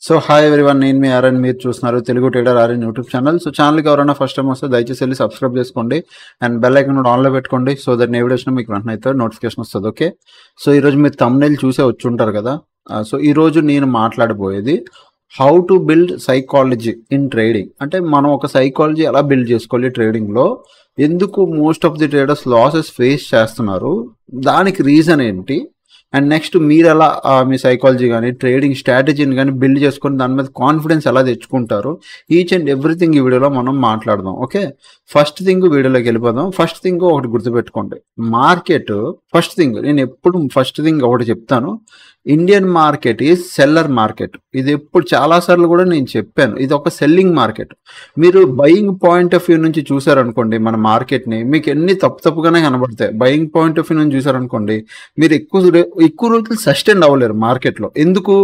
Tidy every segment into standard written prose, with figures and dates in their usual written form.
So hi everyone, నేను మీ RN. మీరు చూస్తున్నారు Telugu trader RN YouTube channel. So ఛానల్కి ఎవరైనా ఫస్ట్ టైం వస్తే దయచేసి వెళ్ళి సబ్స్క్రైబ్ చేసుకోండి అండ్ బెల్ ఐకాన్ కూడా ఆన్లో పెట్టుకోండి. సో దట్ ఏ వీడియో వచ్చినా మీకు వెంటనే అయితే నోటిఫికేషన్ వస్తుంది. ఓకే, సో ఈరోజు మీరు థంబ్నెయిల్ చూసే వచ్చి ఉంటారు కదా. సో ఈరోజు నేను మాట్లాడబోయేది how to build psychology in trading. అంటే మనం ఒక సైకాలజీ ఎలా బిల్డ్ చేసుకోవాలి ట్రేడింగ్లో, ఎందుకు most of the traders losses face చేస్తున్నారు, దానికి రీజన్ ఏంటి, అండ్ నెక్స్ట్ మీరు ఎలా మీ సైకాలజీ కానీ ట్రేడింగ్ స్ట్రాటజీని కానీ బిల్డ్ చేసుకొని దాని మీద కాన్ఫిడెన్స్ ఎలా తెచ్చుకుంటారు, ఈచ్ అండ్ ఎవ్రీథింగ్ ఈ వీడియోలో మనం మాట్లాడదాం. ఓకే, ఫస్ట్ థింగ్ వీడియోలోకి వెళ్ళిపోదాం. ఫస్ట్ థింగ్ ఒకటి గుర్తుపెట్టుకోండి, మార్కెట్ ఫస్ట్ థింగ్ నేను ఎప్పుడు ఫస్ట్ థింగ్ ఒకటి చెప్తాను, Indian market is seller market. ఇది ఎప్పుడు చాలాసార్లు కూడా నేను చెప్పాను, ఇది ఒక సెల్లింగ్ మార్కెట్. మీరు బయింగ్ పాయింట్ ఆఫ్ వ్యూ నుంచి చూసారనుకోండి మన మార్కెట్ని, మీకు ఎన్ని తప్పుగానే కనబడతాయి. బయింగ్ పాయింట్ ఆఫ్ వ్యూ నుంచి చూసారనుకోండి, మీరు ఎక్కువ రోజులు సస్టైన్ అవ్వలేరు మార్కెట్లో. ఎందుకు?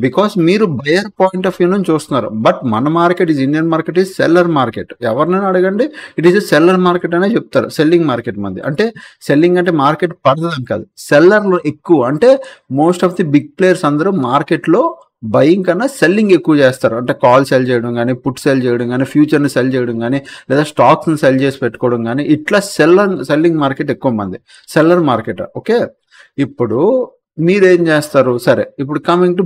బికాస్ మీరు బయర్ పాయింట్ ఆఫ్ వ్యూ నుంచి చూస్తున్నారు. బట్ మన market is Indian market is seller market. ఎవరినైనా అడగండి, it is a seller market అనే చెప్తారు. సెల్లింగ్ మార్కెట్ మంది. అంటే సెల్లింగ్ అంటే మార్కెట్ పడదని కాదు, సెల్లర్లో ఎక్కువ. అంటే most of the big players అందరూ మార్కెట్లో బయింగ్ కన్నా సెల్లింగ్ ఎక్కువ చేస్తారు. అంటే కాల్ సెల్ చేయడం కానీ, పుట్ సెల్ చేయడం కానీ, ఫ్యూచర్ని సెల్ చేయడం కానీ, లేదా స్టాక్స్ని సెల్ చేసి పెట్టుకోవడం కానీ, ఇట్లా సెల్లింగ్ మార్కెట్ ఎక్కువ మంది, సెల్లర్ మార్కెట్. ఓకే, ఇప్పుడు మీరేం చేస్తారు? సరే, ఇప్పుడు కమింగ్ టు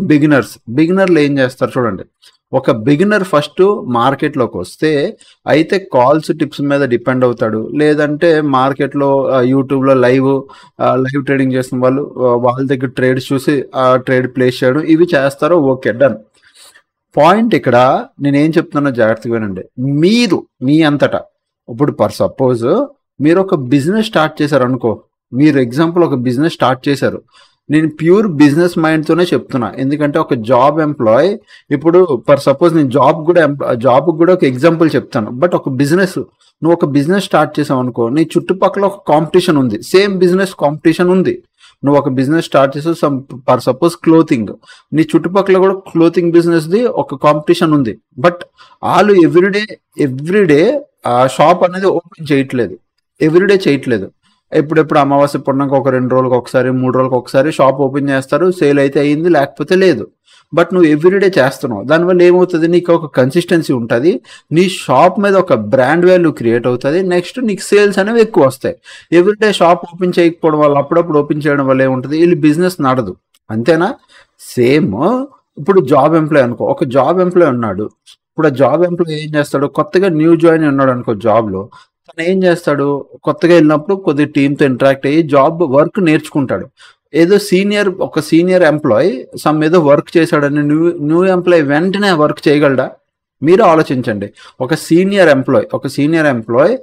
బిగినర్లు ఏం చేస్తారు చూడండి. ఒక బిగినర్ ఫస్ట్ మార్కెట్లోకి వస్తే అయితే కాల్స్ టిప్స్ మీద డిపెండ్ అవుతాడు, లేదంటే మార్కెట్లో యూట్యూబ్లో లైవ్ ట్రేడింగ్ చేస్తున్న వాళ్ళు వాళ్ళ దగ్గర ట్రేడ్స్ చూసి ట్రేడ్ ప్లేస్ చేయడం, ఇవి చేస్తారో ఓకే, డన్. పాయింట్ ఇక్కడ నేనేం చెప్తున్నా జాగ్రత్తగా వినండి. మీరు మీ అంతటా ఇప్పుడు ఫర్ సపోజ్ మీరు ఒక బిజినెస్ స్టార్ట్ చేశారు అనుకో, మీరు ఎగ్జాంపుల్ ఒక బిజినెస్ స్టార్ట్ చేశారు. నేను ప్యూర్ బిజినెస్ మైండ్తోనే చెప్తున్నా, ఎందుకంటే ఒక జాబ్ ఎంప్లాయ్, ఇప్పుడు ఫర్ సపోజ్ నేను జాబ్ కూడా ఒక ఎగ్జాంపుల్ చెప్తాను. బట్ ఒక బిజినెస్, నువ్వు ఒక బిజినెస్ స్టార్ట్ చేసావు అనుకో, నీ చుట్టుపక్కల ఒక కాంపిటీషన్ ఉంది, సేమ్ బిజినెస్ కాంపిటీషన్ ఉంది. నువ్వు ఒక బిజినెస్ స్టార్ట్ చేసావు, ఫర్ సపోజ్ క్లోతింగ్, నీ చుట్టుపక్కల కూడా క్లోతింగ్ బిజినెస్ది ఒక కాంపిటీషన్ ఉంది. బట్ వాళ్ళు ఎవ్రీడే షాప్ అనేది ఓపెన్ చేయట్లేదు, ఎవ్రీడే చేయట్లేదు. ఎప్పుడెప్పుడు అమావాస్య పున్నాక ఒక 2 రోజులకు ఒకసారి 3 రోజులకు ఒకసారి షాప్ ఓపెన్ చేస్తారు. సేల్ అయితే అయ్యింది, లేకపోతే లేదు. బట్ నువ్వు ఎవ్రీడే చేస్తున్నావు, దానివల్ల ఏమవుతుంది, నీకు ఒక కన్సిస్టెన్సీ ఉంటుంది, నీ షాప్ మీద ఒక బ్రాండ్ వాల్యూ క్రియేట్ అవుతుంది. నెక్స్ట్ నీకు సేల్స్ అనేవి ఎక్కువ వస్తాయి. ఎవ్రీడే షాప్ ఓపెన్ చేయకపోవడం వల్ల, అప్పుడప్పుడు ఓపెన్ చేయడం వల్ల ఏముంటుంది, వీళ్ళు బిజినెస్ నడదు. అంతేనా? సేమ్ ఇప్పుడు జాబ్ ఎంప్లాయ్ అనుకో, ఒక జాబ్ ఎంప్లాయ్ ఉన్నాడు. ఇప్పుడు ఆ జాబ్ ఎంప్లాయ్ ఏం చేస్తాడు, కొత్తగా న్యూ జాయిన్ ఉన్నాడు అనుకో జాబ్లో, తను ఏం చేస్తాడు, కొత్తగా వెళ్ళినప్పుడు కొద్దిగా టీంతో ఇంటరాక్ట్ అయ్యి జాబ్ వర్క్ నేర్చుకుంటాడు. ఏదో ఒక సీనియర్ ఎంప్లాయ్ ఏదో వర్క్ చేశాడని న్యూ ఎంప్లాయ్ వెంటనే వర్క్ చేయగలడా? మీరు ఆలోచించండి. ఒక సీనియర్ ఎంప్లాయ్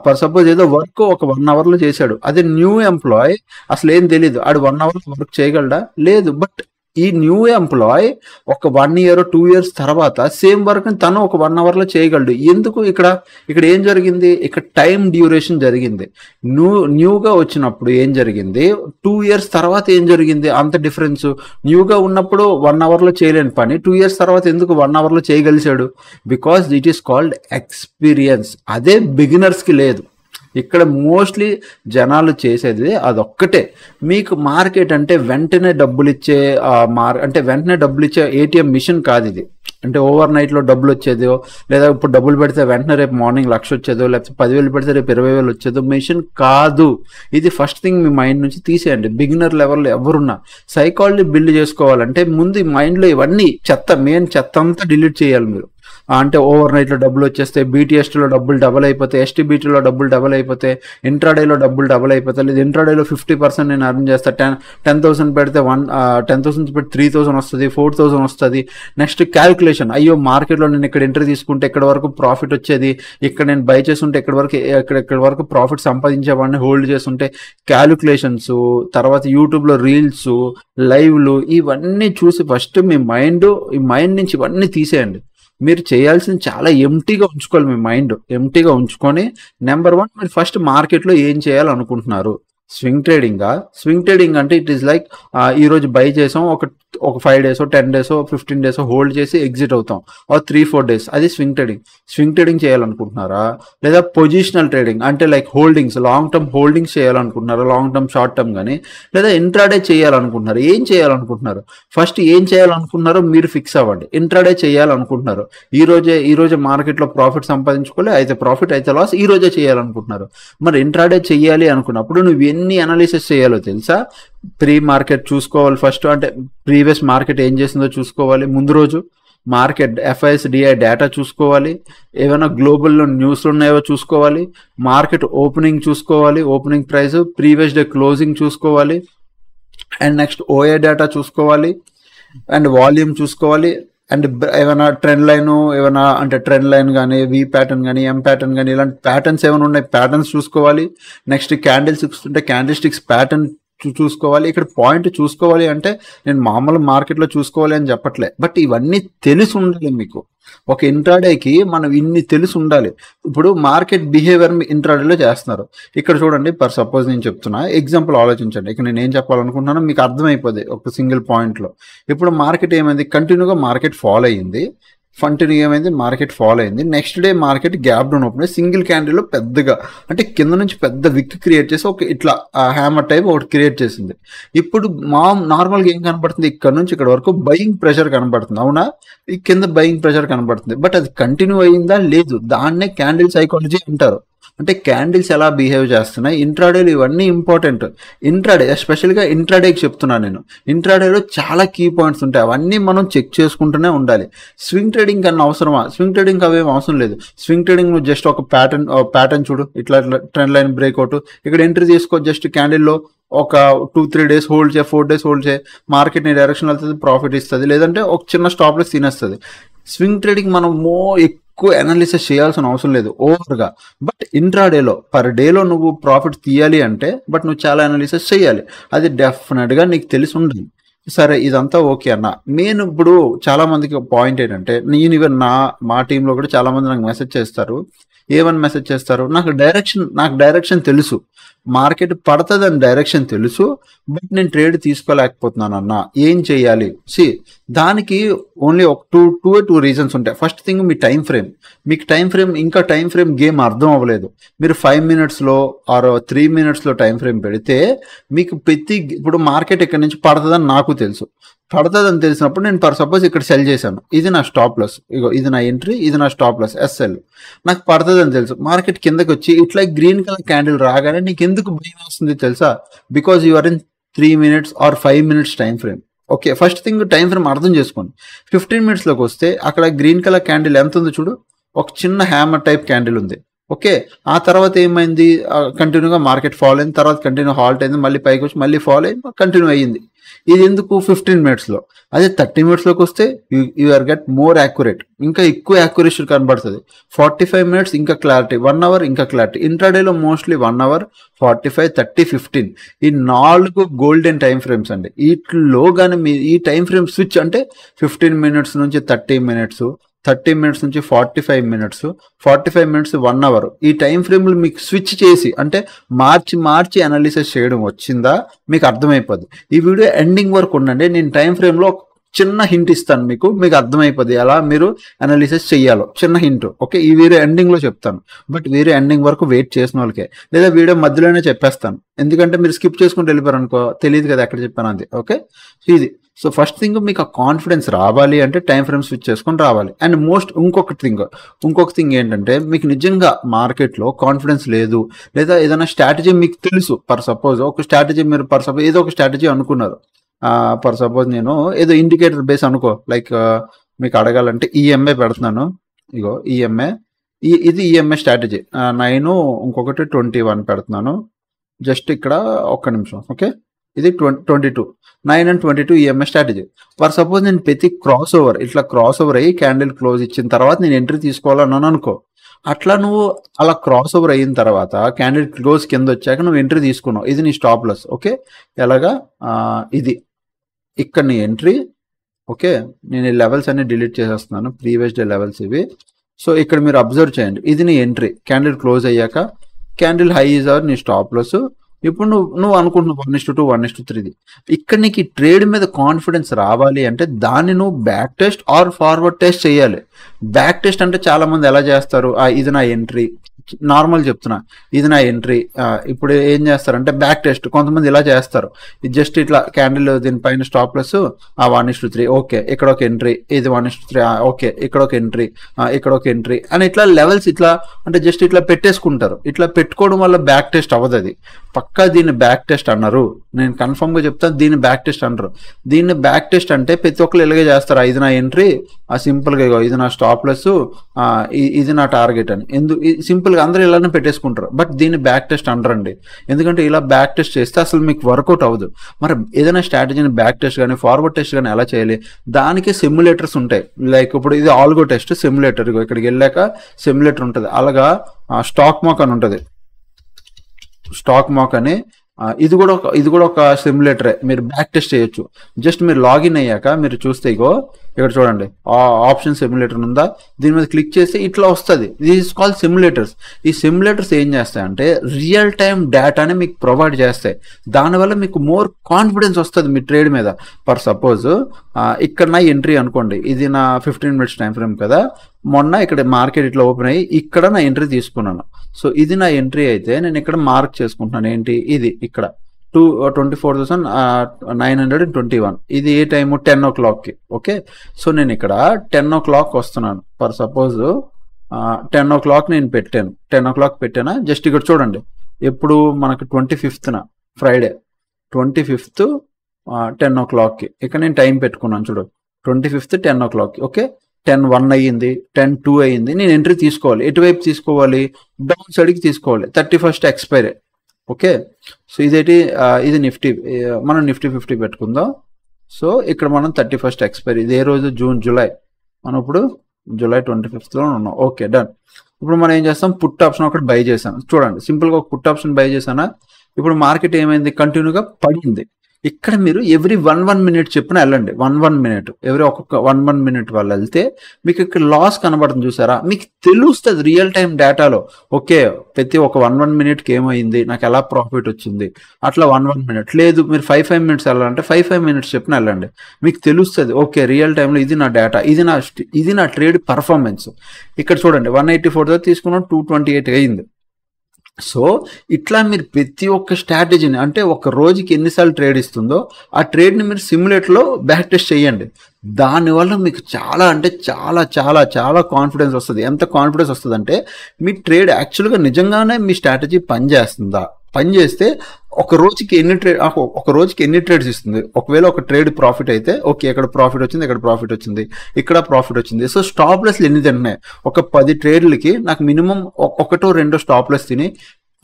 ఫర్ సపోజ్ ఏదో వర్క్ ఒక 1 అవర్లో చేశాడు. అదే న్యూ ఎంప్లాయ్ అసలు ఏం తెలీదు, ఆడు 1 అవర్లో వర్క్ చేయగలడా? లేదు. బట్ ఈ న్యూ ఎంప్లాయ్ ఒక 1 year 2 years తర్వాత సేమ్ వర్క్ తను ఒక 1 అవర్లో చేయగలడు. ఎందుకు? ఇక్కడ ఏం జరిగింది, ఇక్కడ టైం డ్యూరేషన్ జరిగింది. న్యూగా వచ్చినప్పుడు ఏం జరిగింది, 2 years తర్వాత ఏం జరిగింది, అంత డిఫరెన్స్. న్యూగా ఉన్నప్పుడు 1 అవర్లో చేయలేని పని 2 years తర్వాత ఎందుకు 1 అవర్లో చేయగలిచాడు? Because it is called experience. అదే బిగినర్స్కి లేదు. ఇక్కడ మోస్ట్లీ జనాలు చేసేది అదొక్కటే. మీకు మార్కెట్ అంటే వెంటనే డబ్బులు ఇచ్చే ఏటీఎం మిషన్ కాదు ఇది. అంటే ఓవర్ నైట్లో డబ్బులు వచ్చేదో, లేదా ఇప్పుడు డబ్బులు పెడితే వెంటనే రేపు మార్నింగ్ 1,00,000 వచ్చేదో, లేకపోతే 10,000 పెడితే రేపు 20,000 వచ్చేదో మిషన్ కాదు ఇది. ఫస్ట్ థింగ్ మీ మైండ్ నుంచి తీసేయండి. బిగినర్ లెవెల్లో ఎవరున్నా సైకాలజీ బిల్డ్ చేసుకోవాలంటే ముందు మైండ్లో ఇవన్నీ మెయిన్ చెత్త అంతా డిలీట్ చేయాలి మీరు. అంటే ఓవర్ నైట్లో డబ్బులు వచ్చేస్తే, బీటీఎస్టీలో డబ్బులు డబల్ అయిపోతాయి, ఎస్టీబీటీలో డబ్బులు డబల్ అయిపోతాయి, ఇంట్రాడేలో డబ్బులు డబల్ అయిపోతాయి, లేదా ఇంట్రాడేలో 50% నేను అర్న్ చేస్తా, 10,000 పెడితే 10,000 పెడితే 3,000 వస్తుంది, 4,000 వస్తుంది. నెక్స్ట్ క్యాలిక్యులేషన్, అయ్యో మార్కెట్లో నేను ఇక్కడ ఎంట్రీ తీసుకుంటే ఇక్కడ వరకు ప్రాఫిట్ వచ్చేది, ఇక్కడ నేను బై చేస్తుంటే ఇక్కడ వరకు ప్రాఫిట్ సంపాదించేవాడిని, హోల్డ్ చేస్తుంటే క్యాలిక్యులేషన్స్, తర్వాత యూట్యూబ్లో రీల్స్, లైవ్లు, ఇవన్నీ చూసి ఫస్ట్ ఈ మైండ్ నుంచి ఇవన్నీ తీసేయండి. మీరు చేయాల్సింది చాలా ఎంటీగా ఉంచుకోవాలి. మీ మైండ్ ఎంటీగా ఉంచుకొని నెంబర్ 1 మీరు ఫస్ట్ మార్కెట్లో ఏం చేయాలనుకుంటున్నారు. స్వింగ్ ట్రేడింగ్ అంటే ఇట్ ఈస్ లైక్ ఈరోజు బై చేసాం, ఒక 5 days 10 days 15 days హోల్డ్ చేసి ఎగ్జిట్ అవుతాం, ఆర్ 3-4 days. అది స్వింగ్ ట్రేడింగ్. స్వింగ్ ట్రేడింగ్ చేయాలనుకుంటున్నారా, లేదా పొజిషనల్ ట్రేడింగ్ అంటే like holdings, long term holdings చేయాలనుకుంటున్నారా, లాంగ్ టర్మ్ షార్ట్ టర్మ్ కానీ, లేదా ఇంట్రాడే చేయాలనుకుంటున్నారు, ఏం చేయాలనుకుంటున్నారు, ఫస్ట్ ఏం చేయాలనుకుంటున్నారో మీరు ఫిక్స్ అవ్వండి. ఇంట్రాడే చేయాలనుకుంటున్నారు, ఈ రోజే మార్కెట్లో ప్రాఫిట్ సంపాదించుకోలే, అయితే ప్రాఫిట్ అయితే లాస్, ఈ రోజే చేయాలనుకుంటున్నారు. మరి ఇంట్రాడే చేయాలి అనుకున్నప్పుడు నువ్వు ఎన్ని అనాలిసిస్ చేయాలో తెలుసా? ప్రీ మార్కెట్ చూసుకోవాలి ఫస్ట్, అంటే ప్రీవియస్ మార్కెట్ ఏం చేసిందో చూసుకోవాలి, ముందు రోజు మార్కెట్ FISDI డేటా చూసుకోవాలి, ఏమైనా గ్లోబల్లో న్యూస్లు ఉన్నాయో చూసుకోవాలి, మార్కెట్ ఓపెనింగ్ చూసుకోవాలి, opening price, previous day closing చూసుకోవాలి, అండ్ నెక్స్ట్ OA డేటా చూసుకోవాలి, అండ్ వాల్యూమ్ చూసుకోవాలి, అండ్ ఏమైనా ట్రెండ్ లైన్, ఏమైనా అంటే ట్రెండ్ లైన్ కానీ, V ప్యాటర్న్ కానీ, M ప్యాటర్న్ కానీ, ఇలాంటి ప్యాటర్న్స్ ఏమైనా ఉన్నాయి ప్యాటర్న్స్ చూసుకోవాలి. నెక్స్ట్ క్యాండిల్ స్టిక్స్ ఉంటే క్యాండిల్ స్టిక్స్ ప్యాటర్న్ చూసుకోవాలి. ఇక్కడ పాయింట్ చూసుకోవాలి అంటే నేను మామూలు మార్కెట్లో చూసుకోవాలి అని చెప్పట్లే, బట్ ఇవన్నీ తెలిసి ఉండాలి మీకు. ఒక ఇంట్రాడేకి మనం ఇన్ని తెలిసి ఉండాలి. ఇప్పుడు మార్కెట్ బిహేవియర్ ఇంట్రాడేలో చేస్తున్నారు. ఇక్కడ చూడండి, పర్ సపోజ్ నేను చెప్తున్నా, ఎగ్జాంపుల్ ఆలోచించండి. ఇక్కడ నేను ఏం చెప్పాలనుకుంటున్నానో మీకు అర్థమైపోద్ది ఒక సింగిల్ పాయింట్లో. ఇప్పుడు మార్కెట్ ఏమైంది, కంటిన్యూగా మార్కెట్ ఫాలో అయ్యింది, మార్కెట్ ఫాలో అయింది. Next day market gap down open అయ్యి సింగిల్ క్యాండిల్లో పెద్దగా అంటే కింద నుంచి పెద్ద విక్ క్రియేట్ చేసి ఒక ఇట్లా హ్యామర్ టైప్ ఒకటి క్రియేట్ చేసింది. ఇప్పుడు నార్మల్గా ఏం కనబడుతుంది, ఇక్కడ నుంచి ఇక్కడ వరకు బయింగ్ ప్రెషర్ కనబడుతుంది, అవునా? ఈ కింద బయింగ్ ప్రెషర్ కనబడుతుంది, బట్ అది కంటిన్యూ అయ్యిందా లేదు, దాన్నే క్యాండిల్ సైకాలజీ అంటారు. అంటే క్యాండిల్స్ ఎలా బిహేవ్ చేస్తున్నాయి, ఇంట్రాడేలు ఇవన్నీ ఇంపార్టెంట్. ఇంట్రాడే ఎస్పెషల్గా ఇంట్రాడేకి చెప్తున్నాను నేను. ఇంట్రాడేలో చాలా కీ పాయింట్స్ ఉంటాయి, అవన్నీ మనం చెక్ చేసుకుంటూనే ఉండాలి. స్వింగ్ ట్రేడింగ్ కన్నా అవసరమా? స్వింగ్ ట్రేడింగ్ అవేం అవసరం లేదు. స్వింగ్ ట్రేడింగ్ నువ్వు జస్ట్ ఒక ప్యాటర్న్ చూడు, ఇట్లా ట్రెండ్ లైన్ బ్రేక్అవుట్, ఇక్కడ ఎంట్రీ తీసుకో, జస్ట్ క్యాండిల్లో ఒక 2-3 days హోల్డ్ చేయ, 4 days హోల్డ్ చేయ, మార్కెట్ నీ డైరెక్షన్ వెళ్తుంది, ప్రాఫిట్ ఇస్తుంది, లేదంటే ఒక చిన్న స్టాప్ లెస్ తినేస్తుంది. స్వింగ్ ట్రేడింగ్ మనం ఎక్కువ అనాలిసిస్ చేయాల్సిన అవసరం లేదు ఓవర్గా. బట్ ఇంట్రాడేలో పర్ డేలో నువ్వు ప్రాఫిట్ తీయాలి అంటే బట్ నువ్వు చాలా అనాలిసిస్ చేయాలి, అది డెఫినెట్గా నీకు తెలిసి ఉండాలి. సరే, ఇదంతా ఓకే అన్న. నేను ఇప్పుడు చాలా మందికి పాయింట్ ఏంటంటే, నేను ఈవెన్ మా టీంలో కూడా చాలా మంది నాకు మెసేజ్ చేస్తారు. ఏమని మెసేజ్ చేస్తారు, నాకు డైరెక్షన్ తెలుసు, మార్కెట్ పడుతుందని డైరెక్షన్ తెలుసు, బట్ నేను ట్రేడ్ తీసుకోలేకపోతున్నాను అన్న, ఏం చేయాలి? దానికి ఓన్లీ ఒక టూ రీజన్స్ ఉంటాయి. ఫస్ట్ థింగ్ మీ టైం ఫ్రేమ్. మీకు ఇంకా టైం ఫ్రేమ్ గేమ్ అర్థం అవ్వలేదు. మీరు 5 minutesలో ఆర్ 3 minutesలో టైం ఫ్రేమ్ పెడితే మీకు ఇప్పుడు మార్కెట్ ఎక్కడి నుంచి పడుతుందని నాకు తెలుసు, పడుతుందని తెలిసినప్పుడు నేను పర్ సపోజ్ ఇక్కడ సెల్ చేశాను, ఇది నా స్టాప్ లాస్, ఇగో ఇది నా ఎంట్రీ, ఇది నా స్టాప్ లాస్ SL. నాకు పడుతుందని తెలుసు, మార్కెట్ కిందకి వచ్చి ఇట్లా గ్రీన్ కలర్ క్యాండిల్ రాగానే నీకు ఎందుకు భయం వస్తుంది తెలుసా? Because you are in 3 minutes or 5 minutes time frame. Okay, first thing time frame అర్థం చేసుకోండి. 15 minutesలోకి వస్తే అక్కడ గ్రీన్ కలర్ క్యాండిల్ ఎంత ఉందో చూడు, ఒక చిన్న హ్యామర్ టైప్ క్యాండిల్ ఉంది. ఓకే, ఆ తర్వాత ఏమైంది, కంటిన్యూగా మార్కెట్ ఫాలో అయింది, తర్వాత కంటిన్యూ హాల్ట్ అయింది, మళ్ళీ పైకి వచ్చి మళ్ళీ ఫాలో అయింది, కంటిన్యూ అయ్యింది. ఇది ఎందుకు 15 minutesలో? అదే 30 minutesలోకి వస్తే you are get more accurate, ఇంకా ఎక్కువ యాక్యురేషన్ కనబడుతుంది. 45 minutes ఇంకా క్లారిటీ, 1 hour ఇంకా క్లారిటీ. ఇంట్రాడేలో మోస్ట్లీ 1 hour, 45, 30, 15 ఈ 4 గోల్డెన్ టైం ఫ్రేమ్స్ అండి. వీటిలో కానీ మీ ఈ టైం ఫ్రేమ్ స్విచ్ అంటే 15 minutes నుంచి 30 minutes, 30 minutes నుంచి 45 minutes, 45 minutes 1 hour, ఈ టైం ఫ్రేమ్లు మీకు స్విచ్ చేసి అంటే మార్చి అనాలిసిస్ చేయడం వచ్చిందా మీకు అర్థమైపోద్ది. ఈ వీడియో ఎండింగ్ వరకు ఉండండి, నేను టైం ఫ్రేమ్లో చిన్న హింట్ ఇస్తాను, మీకు అర్థమైపోద్ది ఎలా మీరు అనాలిసిస్ చెయ్యాలో, చిన్న హింట్. ఓకే, ఈ వీడియో ఎండింగ్లో చెప్తాను, బట్ వీడియో ఎండింగ్ వరకు వెయిట్ చేసిన వాళ్ళకే, లేదా వీడియో మధ్యలోనే చెప్పేస్తాను, ఎందుకంటే మీరు స్కిప్ చేసుకుంటూ వెళ్ళిపోయారు అనుకో, తెలియదు కదా ఎక్కడ చెప్పాను అది. ఓకే, ఇది సో ఫస్ట్ థింగ్, మీకు ఆ కాన్ఫిడెన్స్ రావాలి అంటే టైం ఫ్రేమ్ స్విచ్ చేసుకొని రావాలి. అండ్ ఇంకొక థింగ్ ఏంటంటే, మీకు నిజంగా మార్కెట్లో కాన్ఫిడెన్స్ లేదు, లేదా ఏదైనా స్ట్రాటజీ మీకు తెలుసు, పర్ సపోజ్ ఒక స్ట్రాటజీ మీరు ఏదో ఒక స్ట్రాటజీ అనుకున్నారు, పర్ సపోజ్ నేను ఏదో ఇండికేటర్ బేస్ అనుకో, లైక్ మీకు అడగాలంటే EMA పెడుతున్నాను, ఇగో EMA, ఇది EMA స్ట్రాటజీ 9, ఇంకొకటి 21 పెడుతున్నాను, జస్ట్ ఇక్కడ ఒక్క నిమిషం. ఓకే, ఇది 22, 9 and 22 EMA strategy. For suppose నేను ప్రతి ఇట్లా క్రాస్ ఓవర్ అయ్యి క్యాండిల్ క్లోజ్ ఇచ్చిన తర్వాత నేను ఎంట్రీ తీసుకోవాలన్నాను అనుకో, అట్లా నువ్వు అలా క్రాస్ ఓవర్ అయిన తర్వాత క్యాండిల్ క్లోజ్ కింద వచ్చాక నువ్వు ఎంట్రీ తీసుకున్నావు, ఇది నీ స్టాప్ లాస్. ఓకే, ఎలాగా, ఇది ఇక్కడ నీ ఎంట్రీ. ఓకే, నేను ఈ లెవెల్స్ అన్ని డిలీట్ చేసేస్తున్నాను, ప్రీవియస్ డే లెవెల్స్ ఇవి. సో ఇక్కడ మీరు అబ్జర్వ్ చేయండి, ఇది నీ ఎంట్రీ, క్యాండిల్ క్లోజ్ అయ్యాక క్యాండిల్ హై ఈజ్ అవర్ నీ స్టాప్ లాస్, ఇప్పుడు నువ్వు అనుకుంటున్నావు 1:2 1:3 ఇక్కడ నీకు ఈ ట్రేడ్ మీద కాన్ఫిడెన్స్ రావాలి అంటే దాన్ని నువ్వు back test or forward test చేయాలి. బ్యాక్ టెస్ట్ అంటే చాలా మంది ఎలా చేస్తారు, ఇది నా ఎంట్రీ, నార్మల్ చెప్తున్నా, ఇది నా ఎంట్రీ. ఇప్పుడు ఏం చేస్తారంటే బ్యాక్ టెస్ట్ కొంతమంది ఇలా చేస్తారు, ఇది జస్ట్ ఇట్లా క్యాండిల్ దీనిపైన స్టాప్ ప్లస్ 1:3 ఓకే, ఇక్కడ ఒక ఎంట్రీ, ఇది 1:3 ఓకే, ఇక్కడ ఒక ఎంట్రీ, ఇక్కడ ఒక ఎంట్రీ అని ఇట్లా లెవెల్స్ ఇట్లా అంటే జస్ట్ ఇట్లా పెట్టేసుకుంటారు. ఇట్లా పెట్టుకోవడం వల్ల బ్యాక్ టెస్ట్ అవ్వదు. అది పక్కా దీన్ని బ్యాక్ టెస్ట్ అన్నారు, నేను కన్ఫర్మ్ గా చెప్తాను, దీన్ని బ్యాక్ టెస్ట్ అంటారు. దీన్ని బ్యాక్ టెస్ట్ అంటే ప్రతి ఒక్కరు ఇలాగే చేస్తారు, ఇది నా ఎంట్రీ, సింపుల్ గా ఇది నా స్టాప్ ప్లస్, ఇది నా టార్గెట్ అని సింపుల్ గా అందరూ ఇలానే పెట్టేసుకుంటారు. బట్ దీన్ని బ్యాక్ టెస్ట్ అనరండి, ఎందుకంటే ఇలా బ్యాక్ టెస్ట్ చేస్తే అసలు మీకు వర్కౌట్ అవ్వదు. మరి ఏదైనా స్ట్రాటజీని బ్యాక్ టెస్ట్ కానీ ఫార్వర్డ్ టెస్ట్ కానీ ఎలా చేయాలి, దానికి సిమ్యులేటర్స్ ఉంటాయి. లైక్ ఇప్పుడు ఇది ఆల్గో టెస్ట్ సిమ్యులేటర్, ఇక్కడికి వెళ్ళాక సిమ్యులేటర్ ఉంటుంది. అలాగా స్టాక్ మాక్ అని ఉంటుంది, స్టాక్ మాక్ అని ఇది కూడా ఒక సిమ్యులేటరే, మీరు బ్యాక్ టెస్ట్ చేయొచ్చు. జస్ట్ మీరు లాగిన్ అయ్యాక మీరు చూస్తే ఇగో ఇక్కడ చూడండి ఆప్షన్ సిమ్యులేటర్ ఉందా, దీని మీద క్లిక్ చేస్తే ఇట్లా వస్తుంది. This is called simulators. ఈ సిమ్యులేటర్స్ ఏం చేస్తాయంటే రియల్ టైమ్ డేటాని మీకు ప్రొవైడ్ చేస్తాయి. దానివల్ల మీకు మోర్ కాన్ఫిడెన్స్ వస్తుంది మీ ట్రేడ్ మీద. ఫర్ సపోజ్ ఇక్కడ నా ఎంట్రీ అనుకోండి, ఇది నా 15 minutes టైం ఫ్రేమ్ కదా, మొన్న ఇక్కడ మార్కెట్ ఇట్లా ఓపెన్ అయ్యి ఇక్కడ నా ఎంట్రీ తీసుకున్నాను. సో ఇది నా ఎంట్రీ అయితే నేను ఇక్కడ మార్క్ చేసుకుంటున్నాను, ఏంటి ఇది ఇక్కడ 24,921. ఇది ఏ టైము 10 o'clockకి. ఓకే, సో నేను ఇక్కడ 10 o'clock వస్తున్నాను. ఫర్ సపోజ్ 10 o'clock నేను పెట్టాను, 10 o'clock పెట్టానా. జస్ట్ ఇక్కడ చూడండి, ఎప్పుడు మనకు 25th ఫ్రైడే 25th 10 o'clockకి ఇక్కడ నేను టైం పెట్టుకున్నాను చూడు, 25th 10 o'clockకి. ఓకే, 10:01 అయ్యింది, 10:02 అయ్యింది. నేను ఎంట్రీ తీసుకోవాలి, ఎటువైపు తీసుకోవాలి, డౌన్ సైడ్కి తీసుకోవాలి, 31st ఎక్స్పైరీ. ఓకే, సో ఇదేంటి, ఇది నిఫ్టీ, మనం నిఫ్టీ 50 పెట్టుకుందాం. సో ఇక్కడ మనం 31st ఎక్స్పైరీ, ఇదే రోజు జూలై, మనం ఇప్పుడు జూలై 25th ఉన్నాం. Okay, done. ఇప్పుడు మనం ఏం చేస్తాం, పుట్ ఆప్షన్ ఒకటి బై చేశాను. చూడండి సింపుల్గా ఒక పుట్ ఆప్షన్ బై చేశానా. ఇప్పుడు మార్కెట్ ఏమైంది, కంటిన్యూగా పడింది. ఇక్కడ మీరు ఎవ్రీ 1 minute చెప్పిన వెళ్ళండి, 1 minute ఎవరి ఒక్కొక్క 1 minute వాళ్ళు వెళ్తే మీకు ఇక్కడ లాస్ కనబడుతుంది చూసారా, మీకు తెలుస్తుంది రియల్ టైం డేటాలో. ఓకే, ప్రతి ఒక 1 minuteకి ఏమైంది, నాకు ఎలా ప్రాఫిట్ వచ్చింది, అట్లా 1 minute లేదు. మీరు 5 minutes వెళ్ళాలంటే 5 minutes చెప్పిన వెళ్ళండి, మీకు తెలుస్తుంది. ఓకే, రియల్ టైంలో ఇది నా డేటా, ఇది నా ట్రేడ్ పర్ఫార్మెన్స్. ఇక్కడ చూడండి 184 తీసుకున్నాం, 228 అయింది. సో ఇట్లా మీరు ప్రతి ఒక్క స్ట్రాటజీని అంటే ఒక రోజుకి ఎన్నిసార్లు ట్రేడ్ ఇస్తుందో ఆ ట్రేడ్ని మీరు సిమ్యులేటర్లో బ్యాక్ టెస్ట్ చేయండి. దానివల్ల మీకు చాలా అంటే చాలా చాలా చాలా కాన్ఫిడెన్స్ వస్తుంది. ఎంత కాన్ఫిడెన్స్ వస్తుంది అంటే మీ ట్రేడ్ యాక్చువల్గా నిజంగానే మీ స్ట్రాటజీ పనిచేస్తుందా, పనిచేస్తే ఒక రోజుకి ఎన్ని ట్రేడ్స్ ఇస్తుంది. ఒకవేళ ఒక ట్రేడ్ ప్రాఫిట్ అయితే ఓకే, ఇక్కడ ప్రాఫిట్ వచ్చింది, ఇక్కడ ప్రాఫిట్ వచ్చింది, ఇక్కడ ప్రాఫిట్ వచ్చింది. సో స్టాప్ లెస్లు ఎన్ని తింటున్నాయి, ఒక 10 ట్రేడ్లకి నాకు మినిమం 1-2 స్టాప్ లెస్ తిని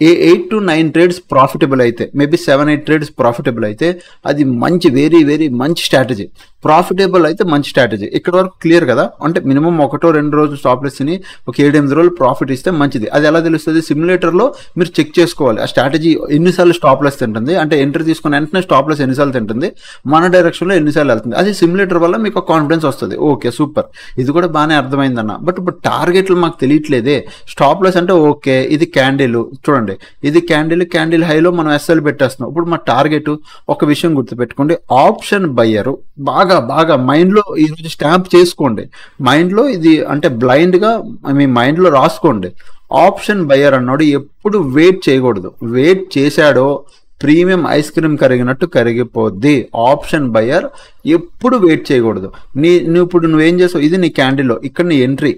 8 to 9 trades ప్రాఫిటబుల్ అయితే, మేబీ 7-8 trades ప్రాఫిటబుల్ అయితే అది మంచి వెరీ వెరీ మంచి స్ట్రాటజీ. ప్రాఫిటబుల్ అయితే మంచి స్ట్రాటజీ. ఇక్కడ వరకు క్లియర్ కదా. అంటే మినిమం 1-2 రోజులు స్టాప్ లెస్ ని ఒక 7-8 రోజులు ప్రాఫిట్ ఇస్తే మంచిది. అది ఎలా తెలుస్తుంది, సిమ్యులేటర్లో మీరు చెక్ చేసుకోవాలి ఆ స్ట్రాటజీ ఎన్నిసార్లు స్టాప్ లెస్ తింటుంది, అంటే ఎంట్రీ తీసుకుని వెంటనే స్టాప్ లెస్ ఎన్నిసార్లు తింటుంది, మన డైరెక్షన్లో ఎన్నిసార్లు వెళ్తుంది. అది సిమ్యులేటర్ వల్ల మీకు కాన్ఫిడెన్స్ వస్తుంది. ఓకే సూపర్, ఇది కూడా బాగానే అర్థమైందన్న. బట్ ఇప్పుడు టార్గెట్లు మాకు తెలియట్లేదే. స్టాప్ లెస్ అంటే ఓకే, ఇది క్యాండిల్ చూడండి, ఇది క్యాండిల్ హైలో మనం ఎస్ఎల్ పెట్టేస్తున్నాం. ఇప్పుడు మా టార్గెట్ ఒక విషయం గుర్తుపెట్టుకోండి, ఆప్షన్ బయ్యరు బాగా మైండ్లో ఈరోజు స్టాంప్ చేసుకోండి. మైండ్లో ఇది అంటే బ్లైండ్గా మీ మైండ్లో రాసుకోండి. ఆప్షన్ బయ్యర్ అన్నాడు ఎప్పుడు వెయిట్ చేయకూడదు. వెయిట్ చేశాడో ప్రీమియం ఐస్ క్రీమ్ కరిగినట్టు కరిగిపోద్ది. ఆప్షన్ బయ్యర్ ఎప్పుడు వెయిట్ చేయకూడదు. ఇప్పుడు నువ్వేం చేసావు, ఇది నీ క్యాండిల్లో, ఇక్కడ నీ ఎంట్రీ.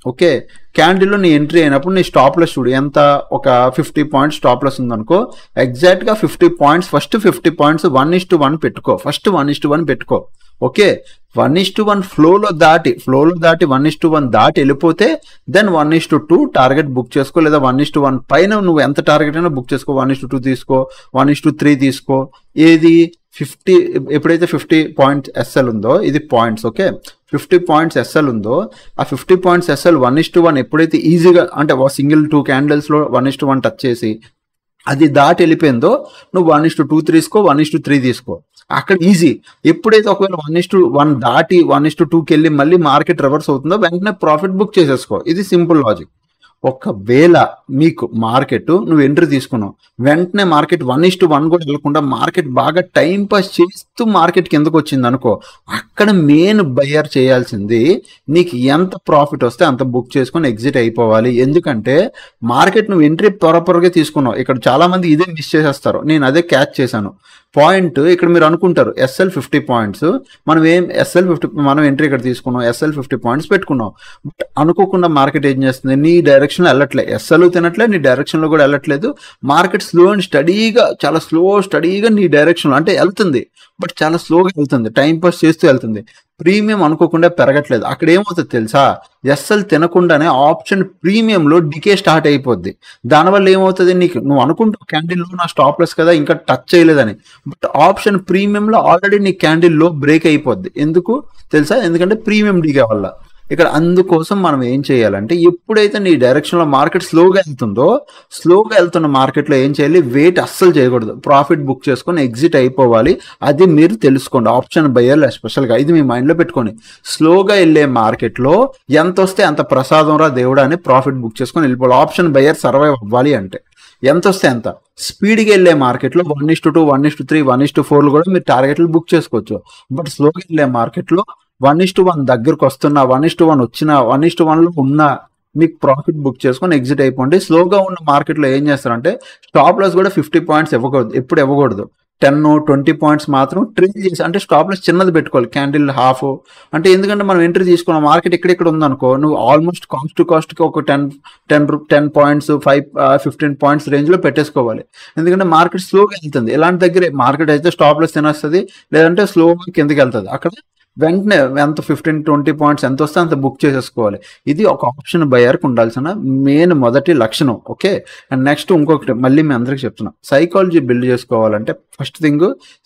ఓకే, క్యాండిల్లో నీ ఎంట్రీ అయినప్పుడు నీ స్టాప్ లెస్ చూడు ఎంత, ఒక 50 points స్టాప్ లెస్ ఉందనుకో, ఎగ్జాక్ట్గా 50 points, ఫస్ట్ 50 points 1:1 పెట్టుకో. ఫస్ట్ 1:1 పెట్టుకో. ఓకే, 1:1 ఫ్లోలో దాటి 1:1 దాటి వెళ్ళిపోతే దెన్ 1:2 టార్గెట్ బుక్ చేసుకో, లేదా 1:1 పైన నువ్వు ఎంత టార్గెట్ అయినా బుక్ చేసుకో. 1:2 తీసుకో, 1:3 తీసుకో. ఏది 50, ఎప్పుడైతే 50 points ఎస్ఎల్ ఉందో ఇది పాయింట్స్. ఓకే, 50 points ఎస్ఎల్ ఉందో ఆ 50 points ఎస్ఎల్ 1:1 ఎప్పుడైతే ఈజీగా అంటే సింగిల్ 2 candlesలో 1:1 టచ్ చేసి అది దాటి వెళ్ళిపోయిందో నువ్వు 1:2 తీసుకో, 1:3 తీసుకో. అక్కడ ఈజీ. ఎప్పుడైతే ఒకవేళ 1:1 దాటి 1:2కి వెళ్ళి మళ్ళీ మార్కెట్ రివర్స్ అవుతుందో వెంటనే ప్రాఫిట్ బుక్ చేసేసుకో. ఇది సింపుల్ లాజిక్. ఒకవేళ మీకు మార్కెట్ నువ్వు ఎంట్రీ తీసుకున్నావు, వెంటనే మార్కెట్ 1:1 కూడా వెళ్ళకుండా మార్కెట్ బాగా టైం పాస్ చేస్తూ మార్కెట్ కిందకు వచ్చింది అనుకో, అక్కడ మెయిన్ బయ్యర్ చేయాల్సింది నీకు ఎంత ప్రాఫిట్ వస్తే అంత బుక్ చేసుకొని ఎగ్జిట్ అయిపోవాలి. ఎందుకంటే మార్కెట్ నువ్వు ఎంట్రీ త్వరగా తీసుకున్నావు. ఇక్కడ చాలా మంది ఇదే మిస్ చేసేస్తారు, నేను అదే క్యాచ్ చేశాను. పాయింట్ ఇక్కడ మీరు అనుకుంటారు SL 50 పాయింట్స్, మనం ఎంట్రీ ఇక్కడ తీసుకున్నాం, SL 50 పాయింట్స్ పెట్టుకున్నాం. బట్ అనుకోకుండా మార్కెట్ ఏం చేస్తుంది, నీ డైరెక్షన్ లో వెళ్ళట్లే, SL తినట్లే, నీ డైరెక్షన్ లో కూడా వెళ్ళట్లేదు. మార్కెట్ స్లో అండ్ స్టడీగా, చాలా స్టడీగా నీ డైరెక్షన్ అంటే వెళ్తుంది, బట్ చాలా స్లోగా వెళ్తుంది, టైం పాస్ చేస్తూ వెళ్తుంది. ప్రీమియం అనుకోకుండా పెరగట్లేదు. అక్కడ ఏమవుతుంది తెలుసా, SL తినకుండానే ఆప్షన్ ప్రీమియంలో డికే స్టార్ట్ అయిపోద్ది. దానివల్ల ఏమవుతుంది, నువ్వు అనుకుంటావు క్యాండిల్ లో నా స్టాప్ లెస్ కదా ఇంకా టచ్ చేయలేదని, బట్ ఆప్షన్ ప్రీమియంలో ఆల్రెడీ నీ క్యాండిల్ లో బ్రేక్ అయిపోద్ది. ఎందుకు తెలుసా, ఎందుకంటే ప్రీమియం డికే వల్ల. ఇక్కడ అందుకోసం మనం ఏం చేయాలంటే, ఎప్పుడైతే నీ డైరెక్షన్లో మార్కెట్ స్లోగా వెళ్తున్న మార్కెట్లో ఏం చేయాలి, వెయిట్ అస్సలు చేయకూడదు, ప్రాఫిట్ బుక్ చేసుకొని ఎగ్జిట్ అయిపోవాలి. అది మీరు తెలుసుకోండి, ఆప్షన్ బయ్యర్లు ఎస్పెషల్గా ఇది మీ మైండ్లో పెట్టుకోండి. స్లోగా వెళ్ళే మార్కెట్లో ఎంత వస్తే అంత ప్రసాదం రా దేవుడా అని ప్రాఫిట్ బుక్ చేసుకొని వెళ్ళిపోవాలి. ఆప్షన్ బయ్యర్ సర్వైవ్ అవ్వాలి అంటే ఎంత వస్తే అంత. స్పీడ్గా వెళ్ళే మార్కెట్లో 1:2, 1:3, 1:4 కూడా మీరు టార్గెట్లు బుక్ చేసుకోవచ్చు. బట్ స్లోగా వెళ్ళే మార్కెట్లో 1:1 దగ్గరకు వస్తున్నా, 1:1 వచ్చినా, 1:1లో ఉన్నా మీకు ప్రాఫిట్ బుక్ చేసుకొని ఎగ్జిట్ అయిపోండి. స్లోగా ఉన్న మార్కెట్లో ఏం చేస్తారంటే స్టాప్ లాస్ కూడా 50 పాయింట్స్ ఇవ్వకూడదు, ఎప్పుడు ఇవ్వకూడదు. 10-20 పాయింట్స్ మాత్రం ట్రేడ్ చేసి, అంటే స్టాప్ లాస్ చిన్నది పెట్టుకోవాలి, క్యాండిల్ హాఫ్. అంటే ఎందుకంటే మనం ఎంట్రీ తీసుకున్న మార్కెట్ ఇక్కడ ఉందనుకో, నువ్వు ఆల్మోస్ట్ కాస్ట్ టు కాస్ట్కి ఒక 10 పాయింట్స్ 15 పాయింట్స్ రేంజ్లో పెట్టేసుకోవాలి. ఎందుకంటే మార్కెట్ స్లోగా వెళ్తుంది. ఇలాంటి దగ్గరే మార్కెట్ అయితే స్టాప్ లాస్ తినేస్తుంది, లేదంటే స్లోగా కిందకి వెళ్తుంది. అక్కడ వెంటనే ఎంత 15-20 పాయింట్స్ ఎంత వస్తే అంత బుక్ చేసేసుకోవాలి. ఇది ఒక ఆప్షన్ బయర్కి ఉండాల్సిన మెయిన్ మొదటి లక్షణం. ఓకే, అండ్ నెక్స్ట్ ఇంకొకటి మళ్ళీ మీ అందరికి చెప్తున్నా, సైకాలజీ బిల్డ్ చేసుకోవాలంటే ఫస్ట్ థింగ్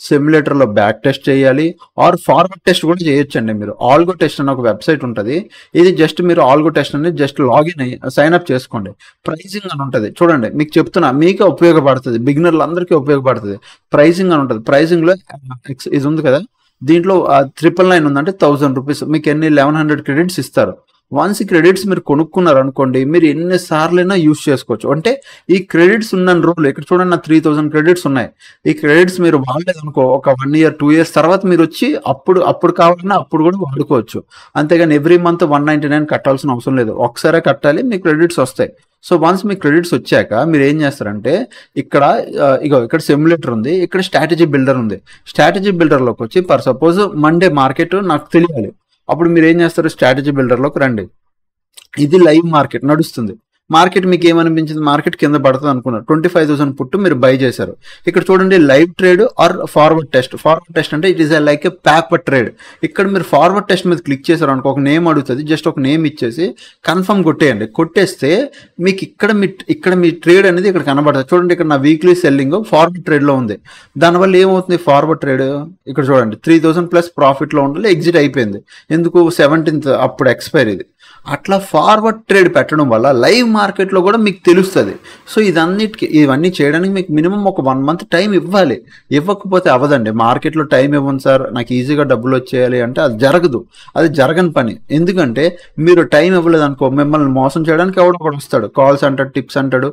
సిమ్యులేటర్లో బ్యాక్ టెస్ట్ చేయాలి, ఆర్ ఫార్వర్డ్ టెస్ట్ కూడా చేయొచ్చండి. మీరు ఆల్గో టెస్ట్ అని ఒక వెబ్సైట్ ఉంటుంది, ఇది జస్ట్ మీరు ఆల్గో టెస్ట్ అని జస్ట్ లాగిన్ అయ్యి సైన్ అప్ చేసుకోండి. ప్రైజింగ్ అని ఉంటుంది చూడండి, మీకు చెప్తున్నా, మీకే ఉపయోగపడుతుంది, బిగినర్లు అందరికీ ఉపయోగపడుతుంది. ప్రైజింగ్ అని ఉంటుంది, ప్రైజింగ్లో ఇది ఉంది కదా, దీంట్లో 999 ఉందంటే 1000 రూపీస్ మీకు 1100 క్రెడిట్స్ ఇస్తారు. వన్స్ ఈ క్రెడిట్స్ మీరు కొనుక్కున్నారు అనుకోండి, మీరు ఎన్నిసార్లైనా యూజ్ చేసుకోవచ్చు. అంటే ఈ క్రెడిట్స్ ఉన్న రోజులు ఇక్కడ చూడండి, నా 3000 క్రెడిట్స్ ఉన్నాయి. ఈ క్రెడిట్స్ మీరు వాడలేదనుకో, ఒక 1 year 2 years తర్వాత మీరు వచ్చి అప్పుడు కావాలన్నా అప్పుడు కూడా వాడుకోవచ్చు. అంతేగాని ఎవ్రీ మంత్ 199 కట్టాల్సిన అవసరం లేదు, ఒకసారే కట్టాలి, మీ క్రెడిట్స్ వస్తాయి. సో వన్స్ మీ క్రెడిట్స్ వచ్చాక మీరు ఏం చేస్తారంటే, ఇక్కడ సిమ్యులేటర్ ఉంది, ఇక్కడ స్ట్రాటజీ బిల్డర్ ఉంది. స్ట్రాటజీ బిల్డర్లోకి వచ్చి ఫర్ సపోజ్ మండే మార్కెట్ నాకు తెలియాలి, అప్పుడు మీరు ఏం చేస్తారు, స్ట్రాటజీ బిల్డర్లోకి రండి. ఇది లైవ్ మార్కెట్ నడుస్తుంది. మార్కెట్ మీకు ఏమనిపించింది, మార్కెట్ కింద పడుతుంది అనుకున్నారు, 25,000 పుట్టు మీరు బై చేశారు. ఇక్కడ చూడండి live trade or forward test. Forward test అంటే it is like a paper trade. ఇక్కడ మీరు ఫార్వర్డ్ టెస్ట్ మీద క్లిక్ చేశారు అనుకో, ఒక నేమ్ అడుగుతుంది, జస్ట్ ఒక నేమ్ ఇచ్చేసి కన్ఫర్మ్ కొట్టేయండి. కొట్టేస్తే మీకు ఇక్కడ మీ ట్రేడ్ అనేది ఇక్కడ కనబడుతుంది. చూడండి ఇక్కడ నా వీక్లీ సెల్లింగ్ ఫార్వర్డ్ ట్రేడ్లో ఉంది. దానివల్ల ఏమవుతుంది, ఫార్వర్డ్ ట్రేడ్ ఇక్కడ చూడండి 3000 ప్లస్ ప్రాఫిట్లో ఉండాలి, ఎగ్జిట్ అయిపోయింది. ఎందుకు, 17th అప్పుడు ఎక్స్పైర్ ఇది. అట్లా ఫార్వర్డ్ ట్రేడ్ పెట్టడం వల్ల లైవ్ మార్కెట్లో కూడా మీకు తెలుస్తుంది. సో ఇవన్నీ చేయడానికి మీకు మినిమం ఒక 1 month టైం ఇవ్వాలి. ఇవ్వకపోతే అవ్వదండి. మార్కెట్లో టైం ఇవ్వండి సార్, నాకు ఈజీగా డబ్బులు వచ్చేయాలి అంటే అది జరగదు, అది జరగని పని. ఎందుకంటే మీరు టైం ఇవ్వలేదు అనుకో, మిమ్మల్ని మోసం చేయడానికి ఎవడో ఒకడు వస్తాడు, కాల్స్ అంటాడు, టిప్స్ అంటాడు.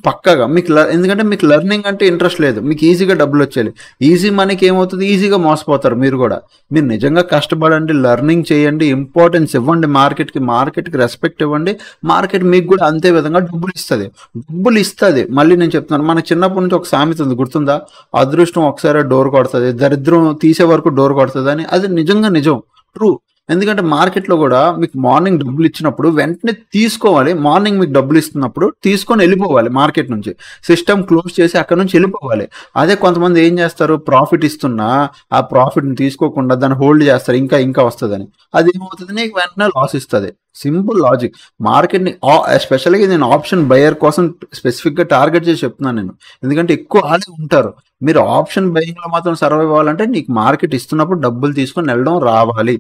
పక్కగా మీకు ఎందుకంటే మీకు లెర్నింగ్ అంటే ఇంట్రెస్ట్ లేదు, మీకు ఈజీగా డబ్బులు వచ్చేయాలి. ఈజీ మనీకి ఏమవుతుంది, ఈజీగా మోసపోతారు మీరు కూడా. మీరు నిజంగా కష్టపడండి, లెర్నింగ్ చేయండి, ఇంపార్టెన్స్ ఇవ్వండి మార్కెట్కి రెస్పెక్ట్ ఇవ్వండి. మార్కెట్ మీకు కూడా అంతే విధంగా డబ్బులు ఇస్తుంది. మళ్ళీ నేను చెప్తున్నాను, మన చిన్నప్పటి నుంచి ఒక సామెత ఉంది, గుర్తుందా, అదృష్టం ఒకసారి డోర్ కొడుతుంది, దరిద్రం తీసే వరకు డోర్ కొడుతుంది అని. అది నిజంగా నిజం, ట్రూ. ఎందుకంటే మార్కెట్లో కూడా మీకు మార్నింగ్ డబ్బులు ఇచ్చినప్పుడు వెంటనే తీసుకోవాలి. మార్నింగ్ మీకు డబ్బులు ఇస్తున్నప్పుడు తీసుకొని వెళ్ళిపోవాలి, మార్కెట్ నుంచి సిస్టమ్ క్లోజ్ చేసి అక్కడ నుంచి వెళ్ళిపోవాలి. అదే కొంతమంది ఏం చేస్తారు, ప్రాఫిట్ ఇస్తున్నా ఆ ప్రాఫిట్ని తీసుకోకుండా దాన్ని హోల్డ్ చేస్తారు, ఇంకా వస్తుందని. అది ఏమవుతుంది, నీకు వెంటనే లాస్ ఇస్తుంది. Simple logic. మార్కెట్ని ఎస్పెషల్గా నేను ఆప్షన్ బయర్ కోసం స్పెసిఫిక్గా టార్గెట్ చేసి చెప్తున్నాను నేను, ఎందుకంటే ఎక్కువ ఆడే ఉంటారు. మీరు ఆప్షన్ బయింగ్లో మాత్రం సర్వైవ్ అవ్వాలంటే నీకు మార్కెట్ ఇస్తున్నప్పుడు డబ్బులు తీసుకొని వెళ్ళడం రావాలి,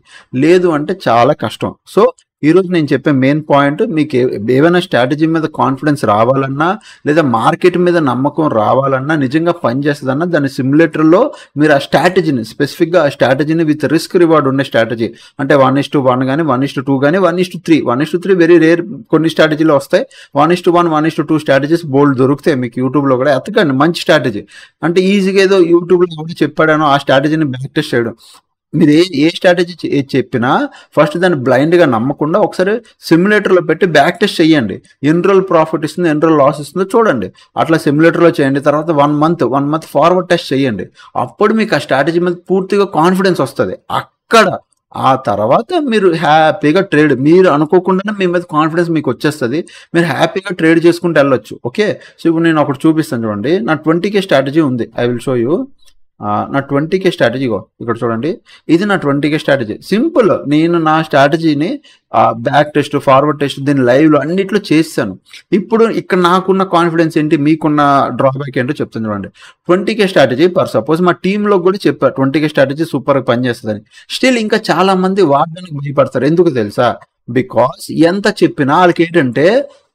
లేదు అంటే చాలా కష్టం. సో ఈరోజు నేను చెప్పే మెయిన్ పాయింట్ మీకు ఏవైనా స్ట్రాటజీ మీద కాన్ఫిడెన్స్ రావాలన్నా లేదా మార్కెట్ మీద నమ్మకం రావాలన్నా నిజంగా పనిచేస్తుందన్నా దాని సిమ్యులేటర్లో మీరు ఆ స్ట్రాటజీని స్పెసిఫిక్గా ఆ స్ట్రాటజీని విత్ రిస్క్ రివార్డ్ ఉండే స్ట్రాటజీ అంటే 1:1 కానీ 1:2 కానీ 1:3 1:3 వెరీ రేర్ కొన్ని స్ట్రాటజీలో వస్తాయి. 1:1 1:2 స్ట్రాటజీస్ బోల్డ్ దొరుకుతాయి మీకు యూట్యూబ్లో కూడా. ఎతకండి మంచి స్ట్రాటజీ. అంటే ఈజీగా ఏదో యూట్యూబ్లో ఎవరు చెప్పాడానో ఆ స్ట్రాటజీని బ్యాక్ టెస్ట్ చేయడం. మీరు ఏ స్ట్రాటజీ చెప్పినా ఫస్ట్ దాన్ని బ్లైండ్గా నమ్మకుండా ఒకసారి సిమ్యులేటర్లో పెట్టి బ్యాక్ టెస్ట్ చేయండి. ఎన్ని రోజులు ప్రాఫిట్ ఇస్తుంది, ఎన్ని రోజులు లాస్ ఇస్తుందో చూడండి. అట్లా సిమ్యులేటర్లో చేయండి. తర్వాత 1 మంత్ ఫార్వర్డ్ టెస్ట్ చేయండి. అప్పుడు మీకు ఆ స్ట్రాటజీ మీద పూర్తిగా కాన్ఫిడెన్స్ వస్తుంది. అక్కడ ఆ తర్వాత మీరు హ్యాపీగా ట్రేడ్, మీరు అనుకోకుండానే మీ మీద కాన్ఫిడెన్స్ మీకు వచ్చేస్తుంది. మీరు హ్యాపీగా ట్రేడ్ చేసుకుంటూ వెళ్ళొచ్చు. ఓకే, సో ఇప్పుడు నేను ఒకటి చూపిస్తాను చూడండి. నా 20K స్ట్రాటజీ ఉంది. I will show you. నా 20K స్ట్రాటజీ ఇక్కడ చూడండి. ఇది నా 20K స్ట్రాటజీ. సింపుల్. నేను నా స్ట్రాటజీని బ్యాక్ టెస్ట్, ఫార్వర్డ్ టెస్ట్, దీన్ని లైవ్లో అన్నిట్లో చేస్తాను. ఇప్పుడు ఇక్కడ నాకున్న కాన్ఫిడెన్స్ ఏంటి, మీకున్న డ్రాబ్యాక్ ఏంటో చెప్తాను చూడండి. 20K స్ట్రాటజీ పర్ సపోజ్ మా టీంలో కూడా చెప్పారు 20K స్ట్రాటజీ సూపర్గా పనిచేస్తుందని. స్టిల్ ఇంకా చాలా మంది వాడడానికి భయపడతారు. ఎందుకు తెలుసా? బికాస్ ఎంత చెప్పినా వాళ్ళకి ఏంటంటే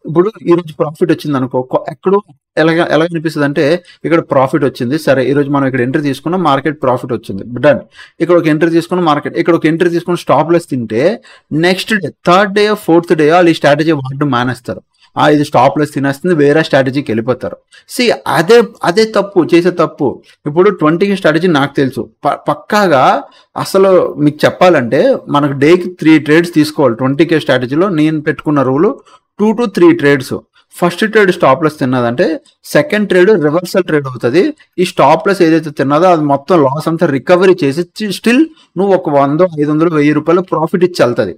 ఇప్పుడు ఈరోజు ప్రాఫిట్ వచ్చింది అనుకో, ఎక్కడో ఎలా అనిపిస్తుంది అంటే ఇక్కడ ప్రాఫిట్ వచ్చింది, సరే ఈరోజు మనం ఇక్కడ ఎంట్రీ తీసుకున్నాం, మార్కెట్ ప్రాఫిట్ వచ్చింది, డన్. ఇక్కడ ఒక ఎంట్రీ తీసుకున్న మార్కెట్, ఇక్కడ ఒక ఎంట్రీ తీసుకుని స్టాప్ లెస్ తింటే next day, third day, fourth day వాళ్ళు ఈ స్ట్రాటజీ వాడడం మానేస్తారు. ఇది స్టాప్ లెస్ తినేస్తుంది, వేరే స్ట్రాటజీకి వెళ్ళిపోతారు. సి అదే తప్పు, చేసే తప్పు. ఇప్పుడు 20K స్ట్రాటజీ నాకు తెలుసు పక్కాగా. అసలు మీకు చెప్పాలంటే మనకు డేకి 3 ట్రేడ్స్ తీసుకోవాలి 20K స్ట్రాటజీలో. నేను పెట్టుకున్న rule 2 to 3 trades. First trade stop loss తిన్నదంటే సెకండ్ ట్రేడ్ రివర్సల్ ట్రేడ్ అవుతుంది. ఈ స్టాప్ లెస్ ఏదైతే తిన్నదో అది మొత్తం లాస్ అంతా రికవరీ చేసి స్టిల్ నువ్వు ఒక 100, 500, 1000 రూపాయలు ప్రాఫిట్ ఇచ్చి వెళ్తుంది.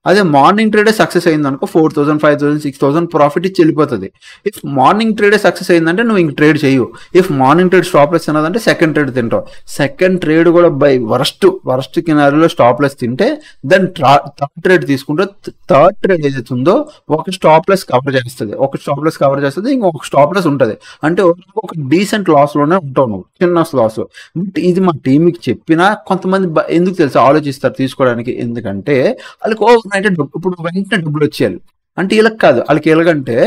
అదే మార్నింగ్ ట్రేడే సక్సెస్ అయిందనుకో 4000, 5000, 6000 ప్రాఫిట్ ఇచ్చి వెళ్ళిపోతుంది. ఇఫ్ మార్నింగ్ ట్రేడే సక్సెస్ అయిందంటే నువ్వు ఇంక ట్రేడ్ చేయవు. If morning trade stop loss తిన్నదంటే సెకండ్ ట్రేడ్ తింటావు. సెకండ్ ట్రేడ్ కూడా బై వరస్ట్ కినారీలో స్టాప్ లెస్ తింటే దాన్ని థర్డ్ ట్రేడ్ తీసుకుంటే థర్డ్ ట్రేడ్ ఏదైతే ఉందో ఒక స్టాప్ లెస్ కవర్ చేస్తుంది, ఇంకొక స్టాప్ లెస్ ఉంటుంది. అంటే ఒక డీసెంట్ లాస్లోనే ఉంటావు నువ్వు, చిన్న లాస్. బట్ ఇది మా టీంకి చెప్పినా కొంతమంది ఎందుకు తెలుసు ఆలోచిస్తారు తీసుకోవడానికి. ఎందుకంటే వాళ్ళకి ఇప్పుడు వెంటనే డబ్బులు వచ్చేయాలి అంటే వీళ్ళకి కాదు. వాళ్ళకి ఎలాగంటే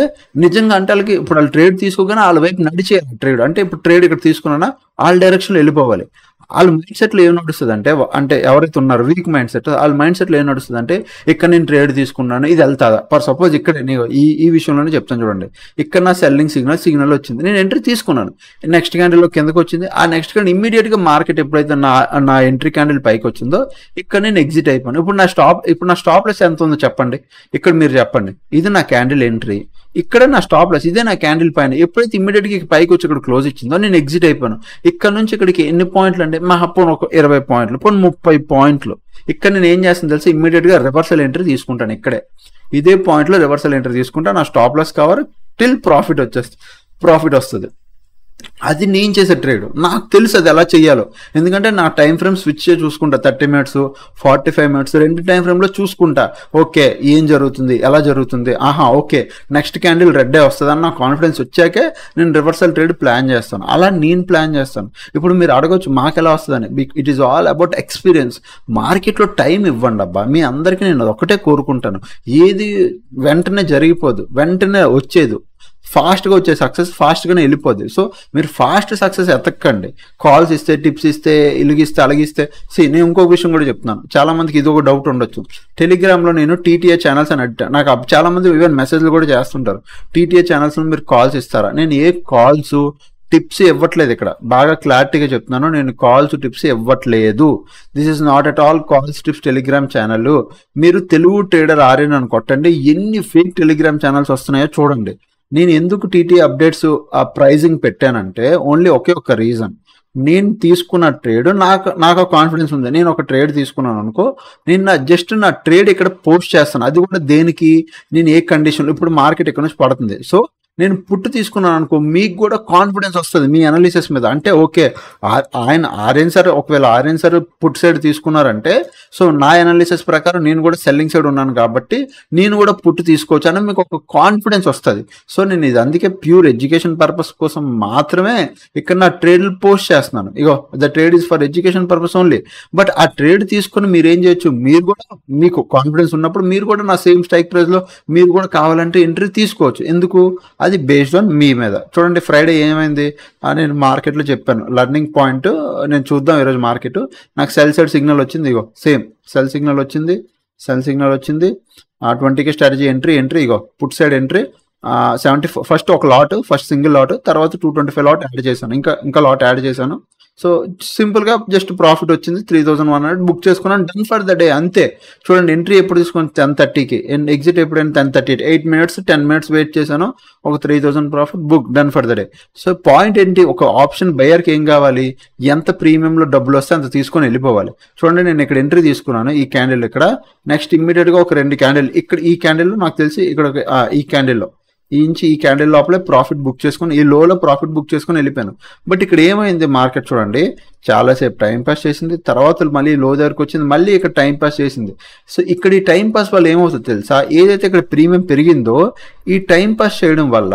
నిజంగా అంటే వాళ్ళకి ఇప్పుడు వాళ్ళు ట్రేడ్ తీసుకోగానే వాళ్ళ వైపు నడిచేయాలి ట్రేడ్. అంటే ఇప్పుడు ట్రేడ్ ఇక్కడ తీసుకున్నా వాళ్ళ డైరెక్షన్లో వెళ్ళిపోవాలి. వాళ్ళ మైండ్ సెట్లో ఏం నడుస్తుంది అంటే ఎవరైతే ఉన్నారో వీక్ మైండ్ సెట్, వాళ్ళ మైండ్ సెట్లో ఏం నడుస్తుంది అంటే ఇక్కడ నేను ట్రేడ్ తీసుకున్నాను, ఇది వెళ్తాదా. ఫర్ సపోజ్ ఇక్కడ ఈ విషయంలోనే చెప్తాను చూడండి. ఇక్కడ నా సెల్లింగ్ సిగ్నల్ వచ్చింది, నేను ఎంట్రీ తీసుకున్నాను, నెక్స్ట్ క్యాండిల్లో కిందకు వచ్చింది. ఆ నెక్స్ట్ క్యాండిల్ ఇమ్మీడియట్గా మార్కెట్ ఎప్పుడైతే నా ఎంట్రీ క్యాండిల్ పైకి వచ్చిందో ఇక్కడ నేను ఎగ్జిట్ అయిపోయాను. ఇప్పుడు నా స్టాప్ లెస్ ఎంత ఉందో చెప్పండి, ఇక్కడ మీరు చెప్పండి. ఇది నా క్యాండిల్ ఎంట్రీ, ఇక్కడ నా స్టాప్ లెస్, ఇదే నా క్యాండిల్ పైన. ఎప్పుడైతే ఇమ్మీడియట్గా పైకి వచ్చి ఇక్కడ క్లోజ్ ఇచ్చిందో నేను ఎగ్జిట్ అయిపోయాను. ఇక్కడ నుంచి ఇక్కడికి ఎన్ని పాయింట్లు అంటే మా పోను ఒక 20 పాయింట్లు, పోను 30 పాయింట్లు. ఇక్కడ నేను ఏం చేస్తాను తెలుసు, ఇమ్మీడియట్గా రివర్సల్ ఎంట్రీ తీసుకుంటాను. ఇక్కడే ఇదే పాయింట్లో రివర్సల్ ఎంట్రీ తీసుకుంటా, నా stop loss cover till profit వస్తుంది. అది నేను చేసే ట్రేడ్, నాకు తెలుసు అది ఎలా చేయాలో. ఎందుకంటే నా టైం ఫ్రేమ్ స్విచ్ చూసుకుంటా, 30 minutes 45 minutes 2 టైం ఫ్రేమ్లో చూసుకుంటా. ఓకే ఏం జరుగుతుంది, ఎలా జరుగుతుంది, ఓకే నెక్స్ట్ క్యాండిల్ రెడ్డే వస్తుంది అని నా కాన్ఫిడెన్స్ వచ్చాకే నేను రివర్సల్ ట్రేడ్ ప్లాన్ చేస్తాను. అలా నేను ప్లాన్ చేస్తాను. ఇప్పుడు మీరు అడగొచ్చు మాకు ఎలా వస్తుందని. It is all about experience. మార్కెట్లో టైం ఇవ్వండి అబ్బా. మీ అందరికీ నేను అది ఒకటే కోరుకుంటాను. ఏది వెంటనే జరిగిపోదు, వెంటనే వచ్చేది ఫాస్ట్గా వచ్చే సక్సెస్ ఫాస్ట్గానే వెళ్ళిపోద్ది. సో మీరు ఫాస్ట్ సక్సెస్ ఎతక్కండి. కాల్స్ ఇస్తే, టిప్స్ ఇస్తే, ఇలాగిస్తే అలాగిస్తే. నేను ఇంకొక విషయం కూడా చెప్తున్నాను. చాలా మందికి ఇది ఒక డౌట్ ఉండొచ్చు. టెలిగ్రామ్లో నేను టీటీఏ ఛానల్స్ అని అడ్డా, నాకు చాలా మంది ఈవెన్ మెసేజ్లు కూడా చేస్తుంటారు. టీటీఏ ఛానల్స్లో మీరు కాల్స్ ఇస్తారా? నేను ఏ కాల్స్ టిప్స్ ఇవ్వట్లేదు. ఇక్కడ బాగా క్లారిటీగా చెప్తున్నాను, నేను కాల్స్ టిప్స్ ఇవ్వట్లేదు. This is not at all calls tips Telegram channel. మీరు తెలుగు ట్రేడర్ ఆర్ఎన్ అని కొట్టండి, ఎన్ని ఫేక్ టెలిగ్రామ్ ఛానల్స్ వస్తున్నాయో చూడండి. నేను ఎందుకు టీటీ అప్డేట్స్ ఆ ప్రైజింగ్ పెట్టానంటే ఓన్లీ ఒకే ఒక రీజన్. నేను తీసుకున్న ట్రేడ్ నాకు కాన్ఫిడెన్స్ ఉంది. నేను ఒక ట్రేడ్ తీసుకున్నాను అనుకో, నేను జస్ట్ నా ట్రేడ్ ఇక్కడ పోస్ట్ చేస్తాను. అది కూడా దేనికి, నేను ఏ కండిషన్లో, ఇప్పుడు మార్కెట్ ఇక్కడ నుంచి పడుతుంది, సో నేను పుట్టు తీసుకున్నాను అనుకో, మీకు కూడా కాన్ఫిడెన్స్ వస్తుంది మీ అనాలిసిస్ మీద. అంటే ఓకే, ఆయన ఆర్యన్ సార్ ఒకవేళ ఆర్యన్ సార్ పుట్ సైడ్ తీసుకున్నారంటే, సో నా అనాలిసిస్ ప్రకారం నేను కూడా సెల్లింగ్ సైడ్ ఉన్నాను కాబట్టి నేను కూడా పుట్టు తీసుకోవచ్చు అని మీకు ఒక కాన్ఫిడెన్స్ వస్తుంది. సో నేను ఇది అందుకే ప్యూర్ ఎడ్యుకేషన్ పర్పస్ కోసం మాత్రమే ఇక్కడ నా ట్రేడ్లు పోస్ట్ చేస్తున్నాను. Ego the trade is for education purpose only. But ఆ ట్రేడ్ తీసుకొని మీరు ఏం చేయొచ్చు, మీరు కూడా మీకు కాన్ఫిడెన్స్ ఉన్నప్పుడు మీరు కూడా నా సేమ్ స్ట్రైక్ ప్రైస్ లో మీరు కూడా కావాలంటే ఎంట్రీ తీసుకోవచ్చు. ఎందుకు, అది బేస్డ్ ఆన్ మీ మీద. చూడండి ఫ్రైడే ఏమైంది, నేను మార్కెట్లో చెప్పాను లర్నింగ్ పాయింట్. నేను చూద్దాం ఈరోజు మార్కెట్. నాకు సెల్ సైడ్ సిగ్నల్ వచ్చింది, ఇగో సేమ్ సెల్ సిగ్నల్ వచ్చింది, సెల్ సిగ్నల్ వచ్చింది. 20కి స్ట్రాటజీ ఎంట్రీ ఇగో పుట్ సైడ్ ఎంట్రీ 70 ఫస్ట్ ఒక లాట్, ఫస్ట్ సింగిల్ లాట్, తర్వాత 225 లాట్ యాడ్ చేశాను, ఇంకా లాట్ యాడ్ చేశాను. సో సింపుల్గా జస్ట్ ప్రాఫిట్ వచ్చింది 3100 బుక్ చేసుకున్నాను. డన్ ఫర్ ద డే అంతే. చూడండి ఎంట్రీ ఎప్పుడు తీసుకుని 10:30కి, ఎగ్జిట్ ఎప్పుడైనా 10:38, 8 మినిట్స్ 10 మినిట్స్ వెయిట్ చేశాను, ఒక 3000 profit book, done for the day. So point ఏంటి, ఒక ఆప్షన్ బయర్కి ఏం కావాలి, ఎంత ప్రీమియంలో డబ్బులు వస్తే అంత తీసుకొని వెళ్ళిపోవాలి. చూడండి నేను ఇక్కడ ఎంట్రీ తీసుకున్నాను, ఈ క్యాండిల్ ఇక్కడ, నెక్స్ట్ ఇమ్మీడియట్గా ఒక 2 క్యాండిల్ ఇక్కడ, ఈ క్యాండిల్ నాకు తెలిసి ఇక్కడ ఈ క్యాండిల్లో ఈ క్యాండిల్ లోపలే ప్రాఫిట్ బుక్ చేసుకుని, ఈ లోలో ప్రాఫిట్ బుక్ చేసుకుని వెళ్ళిపోయాను. బట్ ఇక్కడ ఏమైంది, మార్కెట్ చూడండి చాలాసేపు టైం పాస్ చేసింది, తర్వాత మళ్ళీ లో దగ్గరకు వచ్చింది, మళ్ళీ ఇక్కడ టైం పాస్ చేసింది. సో ఇక్కడ ఈ టైం పాస్ వల్ల ఏమవుతుంది తెలుసా, ఏదైతే ఇక్కడ ప్రీమియం పెరిగిందో ఈ టైం పాస్ చేయడం వల్ల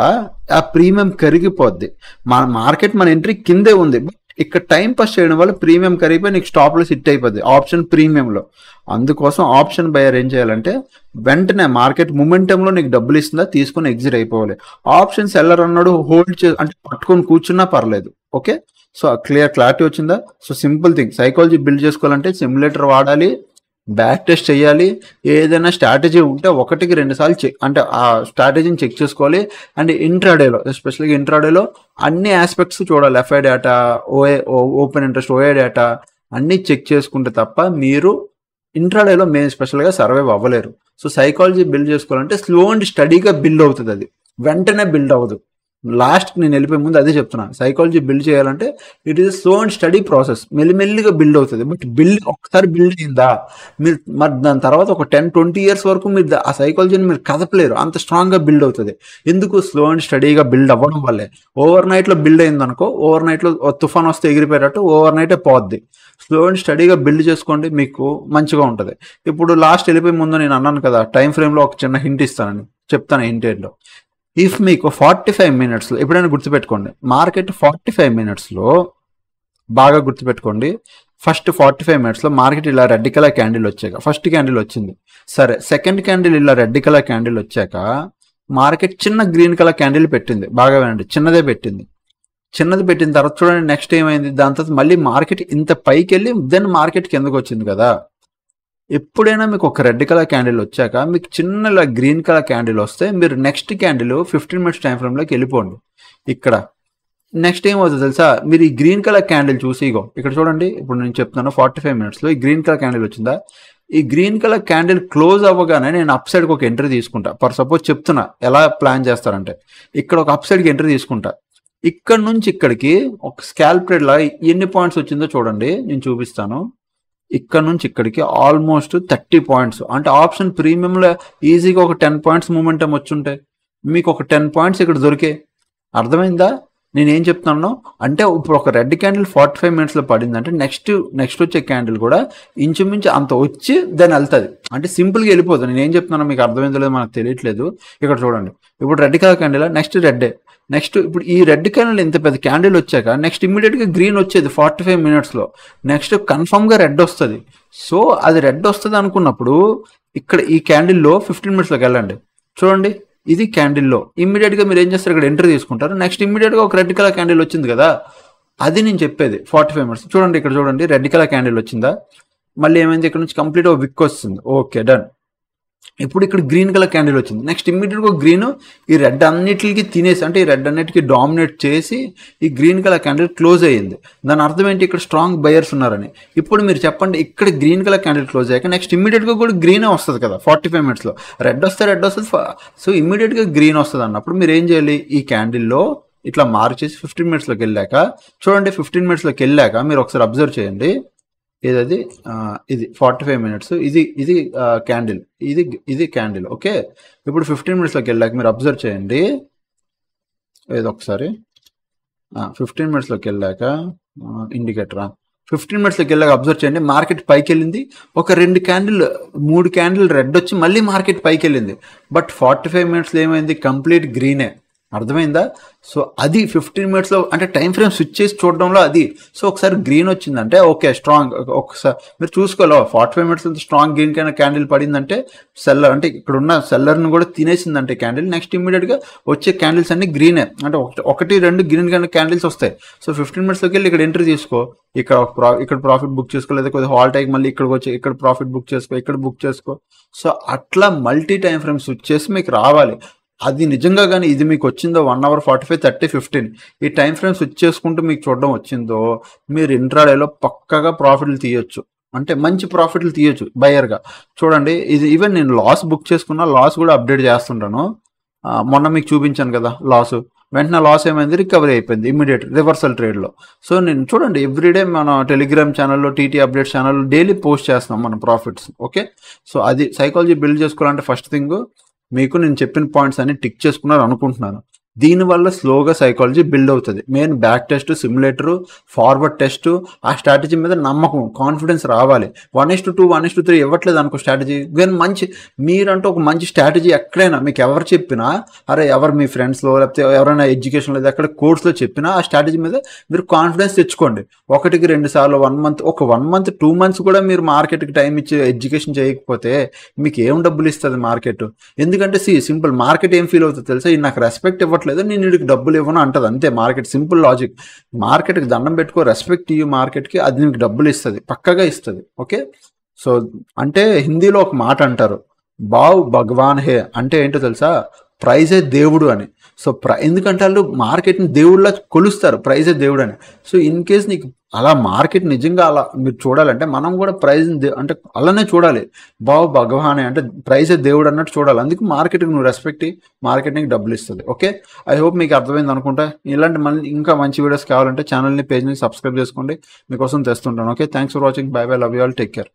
ఆ ప్రీమియం కరిగిపోద్ది. మార్కెట్ మన ఎంట్రీ కిందే ఉంది, ఇక్కడ టైం పాస్ చేయడం వల్ల ప్రీమియం కరిగిపోయి నీకు స్టాప్లో హిట్ అయిపోద్ది ఆప్షన్ ప్రీమియంలో. అందుకోసం ఆప్షన్ బయర్ ఏం చేయాలంటే, వెంటనే మార్కెట్ మొమెంటంలో నీకు డబ్బులు ఇస్తుందా తీసుకొని ఎగ్జిట్ అయిపోవాలి. ఆప్షన్ సెల్లర్ అన్నాడు హోల్డ్ అంటే పట్టుకొని కూర్చున్నా పర్లేదు. ఓకే, సో క్లారిటీ వచ్చిందా. So simple thing, psychology build చేసుకోవాలంటే సిమ్యులేటర్ వాడాలి, బ్యాక్ టెస్ట్ చేయాలి, ఏదైనా స్ట్రాటజీ ఉంటే 1కి 2 సార్లు చెక్, అంటే ఆ స్ట్రాటజీని చెక్ చేసుకోవాలి. అండ్ ఇంట్రాడేలో, ఎస్పెషల్గా ఇంట్రాడేలో అన్ని ఆస్పెక్ట్స్ చూడాలి. FI data, open interest, OI data అన్నీ చెక్ చేసుకుంటే తప్ప మీరు ఇంట్రాడేలో మేము స్పెషల్గా సర్వైవ్ అవ్వలేరు. సో సైకాలజీ బిల్డ్ చేసుకోవాలంటే స్లో అండ్ స్టడీగా బిల్డ్ అవుతుంది, అది వెంటనే బిల్డ్ అవ్వదు. లాస్ట్కి నేను వెళ్ళిపోయే ముందు అదే చెప్తున్నాను, సైకాలజీ బిల్డ్ చేయాలంటే it is slow and study process, మెల్లిమెల్లిగా బిల్డ్ అవుతుంది. బట్ ఒకసారి బిల్డ్ అయిందా మీరు మరి దాని తర్వాత ఒక 10-20 ఇయర్స్ వరకు మీరు ఆ సైకాలజీని మీరు కదపలేరు, అంత స్ట్రాంగ్గా బిల్డ్ అవుతుంది. ఎందుకు, స్లో అండ్ స్టడీగా బిల్డ్ అవ్వడం వల్లే. ఓవర్ నైట్లో బిల్డ్ అయింది అనుకో, ఓవర్ నైట్లో తుఫాన్ వస్తే ఎగిరిపోయేటట్టు ఓవర్ నైటే పోద్ది. స్లో అండ్ స్టడీగా బిల్డ్ చేసుకోండి, మీకు మంచిగా ఉంటుంది. ఇప్పుడు లాస్ట్ వెళ్ళిపోయే ముందు నేను అన్నాను కదా, టైం ఫ్రేమ్లో ఒక చిన్న హింట్ ఇస్తానని చెప్తాను. హింట్ ఏంటో, ఇఫ్ మీకు 45 మినిట్స్లో ఎప్పుడైనా గుర్తుపెట్టుకోండి, మార్కెట్ 45 మినిట్స్లో బాగా గుర్తుపెట్టుకోండి, ఫస్ట్ 45 మినిట్స్లో మార్కెట్ ఇలా రెడ్ కలర్ క్యాండిల్ వచ్చాక, ఫస్ట్ క్యాండిల్ వచ్చింది సరే, సెకండ్ క్యాండిల్ ఇలా రెడ్ కలర్ క్యాండిల్ వచ్చాక మార్కెట్ చిన్న గ్రీన్ కలర్ క్యాండిల్ పెట్టింది, బాగా వినండి, చిన్నదే పెట్టింది. చిన్నది పెట్టిన తర్వాత చూడండి నెక్స్ట్ ఏమైంది, దాని తర్వాత మళ్ళీ మార్కెట్ ఇంత పైకి వెళ్ళి దెన్ మార్కెట్ కిందకు వచ్చింది కదా. ఎప్పుడైనా మీకు ఒక రెడ్ కలర్ క్యాండిల్ వచ్చాక మీకు చిన్న గ్రీన్ కలర్ క్యాండిల్ వస్తే మీరు నెక్స్ట్ క్యాండిల్ 15 మినిట్స్ టైం ఫ్రేమ్లోకి వెళ్ళిపోండి. ఇక్కడ నెక్స్ట్ ఏమవుతుంది తెలుసా, మీరు ఈ గ్రీన్ కలర్ క్యాండిల్ చూసి, ఇగో ఇక్కడ చూడండి, ఇప్పుడు నేను చెప్తున్నాను 45 మినిట్స్లో ఈ గ్రీన్ కలర్ క్యాండిల్ వచ్చిందా, ఈ గ్రీన్ కలర్ క్యాండిల్ క్లోజ్ అవ్వగానే నేను అప్ సైడ్కి ఒక ఎంట్రీ తీసుకుంటా. ఫర్ సపోజ్ చెప్తున్నా ఎలా ప్లాన్ చేస్తారంటే, ఇక్కడ ఒక అప్ సైడ్కి ఎంట్రీ తీసుకుంటా, ఇక్కడ నుంచి ఇక్కడికి ఒక స్కాల్ప్ ట్రేడ్ లా ఎన్ని పాయింట్స్ వచ్చిందో చూడండి, నేను చూపిస్తాను. ఇక్కడ నుంచి ఇక్కడికి ఆల్మోస్ట్ 30 పాయింట్స్, అంటే ఆప్షన్ ప్రీమియంలో ఈజీగా ఒక 10 పాయింట్స్ మూమెంటం వచ్చుంటాయి, మీకు ఒక 10 పాయింట్స్ ఇక్కడ దొరికే. అర్థమైందా నేనేం చెప్తున్నాను అంటే, ఇప్పుడు ఒక రెడ్ క్యాండిల్ 45 మినిట్స్లో పడిందంటే నెక్స్ట్ వచ్చే క్యాండిల్ కూడా ఇంచుమించు అంత వచ్చి దాన్ని వెళ్తుంది, అంటే సింపుల్గా వెళ్ళిపోతుంది. నేనేం చెప్తున్నాను మీకు అర్థమైందో లేదో మనకు తెలియట్లేదు. ఇక్కడ చూడండి, ఇప్పుడు రెడ్ కలర్ క్యాండిల్, నెక్స్ట్ రెడ్డే, నెక్స్ట్ ఇప్పుడు ఈ రెడ్ క్యాండిల్ ఇంత పెద్ద క్యాండిల్ వచ్చాక నెక్స్ట్ ఇమ్మీడియట్గా గ్రీన్ వచ్చేది 45 మినిట్స్లో, నెక్స్ట్ కన్ఫర్మ్గా రెడ్ వస్తుంది. సో అది రెడ్ వస్తుంది అనుకున్నప్పుడు ఇక్కడ ఈ క్యాండిల్లో 15 మినిట్స్లోకి వెళ్ళండి. చూడండి ఇది క్యాండిల్లో ఇమ్మీడియట్గా మీరు ఏం చేస్తారు, ఇక్కడ ఎంట్రీ తీసుకుంటారు. నెక్స్ట్ ఇమ్మీడియట్గా ఒక రెడ్ కలర్ క్యాండిల్ వచ్చింది కదా, అది నేను చెప్పేది 45 మినిట్స్. చూడండి ఇక్కడ చూడండి, రెడ్ కలర్ క్యాండిల్ వచ్చిందా, మళ్ళీ ఏమైంది, ఇక్కడ నుంచి కంప్లీట్ ఒక విక్ వస్తుంది. Okay done. ఇప్పుడు ఇక్కడ గ్రీన్ కలర్ క్యాండిల్ వచ్చింది, నెక్స్ట్ ఇమ్మీడియట్గా గ్రీన్ ఈ రెడ్ అన్నిటికి తినేసి, అంటే ఈ రెడ్ అన్నిటికీ డామినేట్ చేసి ఈ గ్రీన్ కలర్ క్యాండిల్ క్లోజ్ అయ్యింది. దాని అర్థం ఏంటి, ఇక్కడ స్ట్రాంగ్ బయర్స్ ఉన్నారని. ఇప్పుడు మీరు చెప్పండి, ఇక్కడ గ్రీన్ కలర్ క్యాండిల్ క్లోజ్ అయ్యాక నెక్స్ట్ ఇమ్మీడియట్గా కూడా గ్రీనే వస్తుంది కదా 45 మినిట్స్లో, రెడ్ వస్తుంది. సో ఇమ్మీడియట్గా గ్రీన్ వస్తుంది అన్నప్పుడు మీరు ఏం చేయాలి, ఈ క్యాండిల్లో ఇట్లా మార్చేసి 15 మినిట్స్లోకి వెళ్ళాక చూడండి, 15 మినిట్స్లోకి వెళ్ళాక మీరు ఒకసారి అబ్జర్వ్ చేయండి, ఏదది ఇది 45 మినిట్స్, ఇది క్యాండిల్, ఇది క్యాండిల్. ఓకే, ఇప్పుడు 15 మినిట్స్లోకి వెళ్ళాక మీరు అబ్జర్వ్ చేయండి, ఏదో ఒకసారి 15 మినిట్స్లోకి వెళ్ళాక ఇండికేటరా 15 మినిట్స్లోకి వెళ్ళాక అబ్జర్వ్ చేయండి, మార్కెట్ పైకి వెళ్ళింది, ఒక 3 క్యాండిల్ రెడ్ వచ్చి మళ్ళీ మార్కెట్ పైకి వెళ్ళింది. బట్ 45 మినిట్స్లో ఏమైంది, కంప్లీట్ గ్రీనే. అర్థమైందా? సో అది 15 మినిట్స్లో అంటే టైం ఫ్రేమ్ స్విచ్ చేసి చూడడంలో అది. సో ఒకసారి గ్రీన్ వచ్చిందంటే ఓకే స్ట్రాంగ్, ఒకసారి మీరు చూసుకోవాలి 45 మినిట్స్ స్ట్రాంగ్ గ్రీన్ కైనా క్యాండిల్ పడిందంటే సెల్లర్ అంటే ఇక్కడ ఉన్న సెల్లర్ని కూడా తినేసిందంటే క్యాండిల్, నెక్స్ట్ ఇమీడియట్గా వచ్చే క్యాండిల్స్ అన్ని గ్రీనే, అంటే 1-2 గ్రీన్ కైనా క్యాండిల్స్ వస్తాయి. సో 15 మినిట్స్లోకి వెళ్ళి ఇక్కడ ఎంట్రీ తీసుకో, ఇక్కడ ప్రాఫిట్ బుక్ చేసుకో, లేదా కొద్దిగా హాల్ట్ అయ్యి మళ్ళీ ఇక్కడికి వచ్చి ఇక్కడ ప్రాఫిట్ బుక్ చేసుకో, ఇక్కడ బుక్ చేసుకో. సో అట్లా మల్టీ టైం ఫ్రేమ్ స్విచ్ చేసి మీకు రావాలి. అది నిజంగా కానీ ఇది మీకు వచ్చిందో 1 hour 45 30 15 ఈ టైం ఫ్రేమ్ స్విచ్ చేసుకుంటూ మీకు చూడడం వచ్చిందో, మీరు ఇంట్రాడేలో పక్కగా ప్రాఫిట్లు తీయొచ్చు, అంటే మంచి ప్రాఫిట్లు తీయొచ్చు బయర్గా. చూడండి ఇది ఈవెన్ నేను లాస్ బుక్ చేసుకున్న లాస్ కూడా అప్డేట్ చేస్తుంటాను. మొన్న మీకు చూపించాను కదా లాస్, వెంటనే లాస్ ఏమైంది, రికవరీ అయిపోయింది ఇమీడియట్ రివర్సల్ ట్రేడ్లో. సో నేను చూడండి ఎవ్రీడే మన టెలిగ్రామ్ ఛానల్లో టీటీ అప్డేట్ ఛానల్లో డైలీ పోస్ట్ చేస్తాం మన ప్రాఫిట్స్. ఓకే, సో అది సైకాలజీ బిల్డ్ చేసుకోవాలంటే ఫస్ట్ థింగ్ మీకు నేను చెప్పిన పాయింట్స్ అన్ని టిక్ చేసుకున్నారు అనుకుంటున్నాను. దీనివల్ల స్లోగా సైకాలజీ బిల్డ్ అవుతుంది. Main back test, simulator, forward test, ఆ స్ట్రాటజీ మీద నమ్మకం, కాన్ఫిడెన్స్ రావాలి. 1:2 1:3 ఇవ్వట్లేదు అనుకో స్ట్రాటజీ, కానీ మంచి మీరంటూ ఒక మంచి స్ట్రాటజీ ఎక్కడైనా మీకు ఎవరు చెప్పినా, అరే ఎవరు మీ ఫ్రెండ్స్లో లేకపోతే ఎవరైనా ఎడ్యుకేషన్లో ఎక్కడ కోర్స్లో చెప్పినా ఆ స్ట్రాటజీ మీద మీరు కాన్ఫిడెన్స్ తెచ్చుకోండి. 1-2 సార్లు 1 month, ఒక 1 month 2 months కూడా మీరు మార్కెట్కి టైం ఇచ్చి ఎడ్యుకేషన్ చేయకపోతే మీకు ఏం డబ్బులు ఇస్తుంది మార్కెట్? ఎందుకంటే సింపుల్, మార్కెట్ ఏం ఫీల్ అవుతుంది తెలుసా, ఇది నాకు రెస్పెక్ట్ ఇవ్వట్లేదు, నేను వీడికి డబ్బులు ఇవ్వను అంటది, అంతే మార్కెట్. Simple logic. మార్కెట్కి దండం పెట్టుకో, రెస్పెక్ట్ ఇవ్వు మార్కెట్కి, అది నీకు డబ్బులు ఇస్తుంది, పక్కగా ఇస్తుంది. ఓకే, సో అంటే హిందీలో ఒక మాట అంటారు, బావ్ భగవాన్ హే, అంటే ఏంటో తెలుసా, ప్రైజే దేవుడు అని. సో ఎందుకంటే వాళ్ళు మార్కెట్ని దేవుళ్ళ కొలుస్తారు, ప్రైజే దేవుడు అని. సో ఇన్ కేస్ నీకు అలా మార్కెట్ నిజంగా అలా మీరు చూడాలంటే మనం కూడా ప్రైజ్ అంటే అలానే చూడాలి, బావ్ భగవానే అంటే ప్రైజే దేవుడు అన్నట్టు చూడాలి. అందుకు మార్కెట్కి నువ్వు రెస్పెక్ట్ మార్కెట్ నీకు డబ్బులు ఇస్తుంది. ఓకే, ఐ హోప్ మీకు అర్థమైంది అనుకుంటా. ఇలాంటి ఇంకా మంచి వీడియోస్ కావాలంటే ఛానల్ని పేజ్ని సబ్స్క్రైబ్ చేసుకోండి, మీకోసం తెస్తుంటాను. Okay, thanks for watching, bye bye, love you all, take care.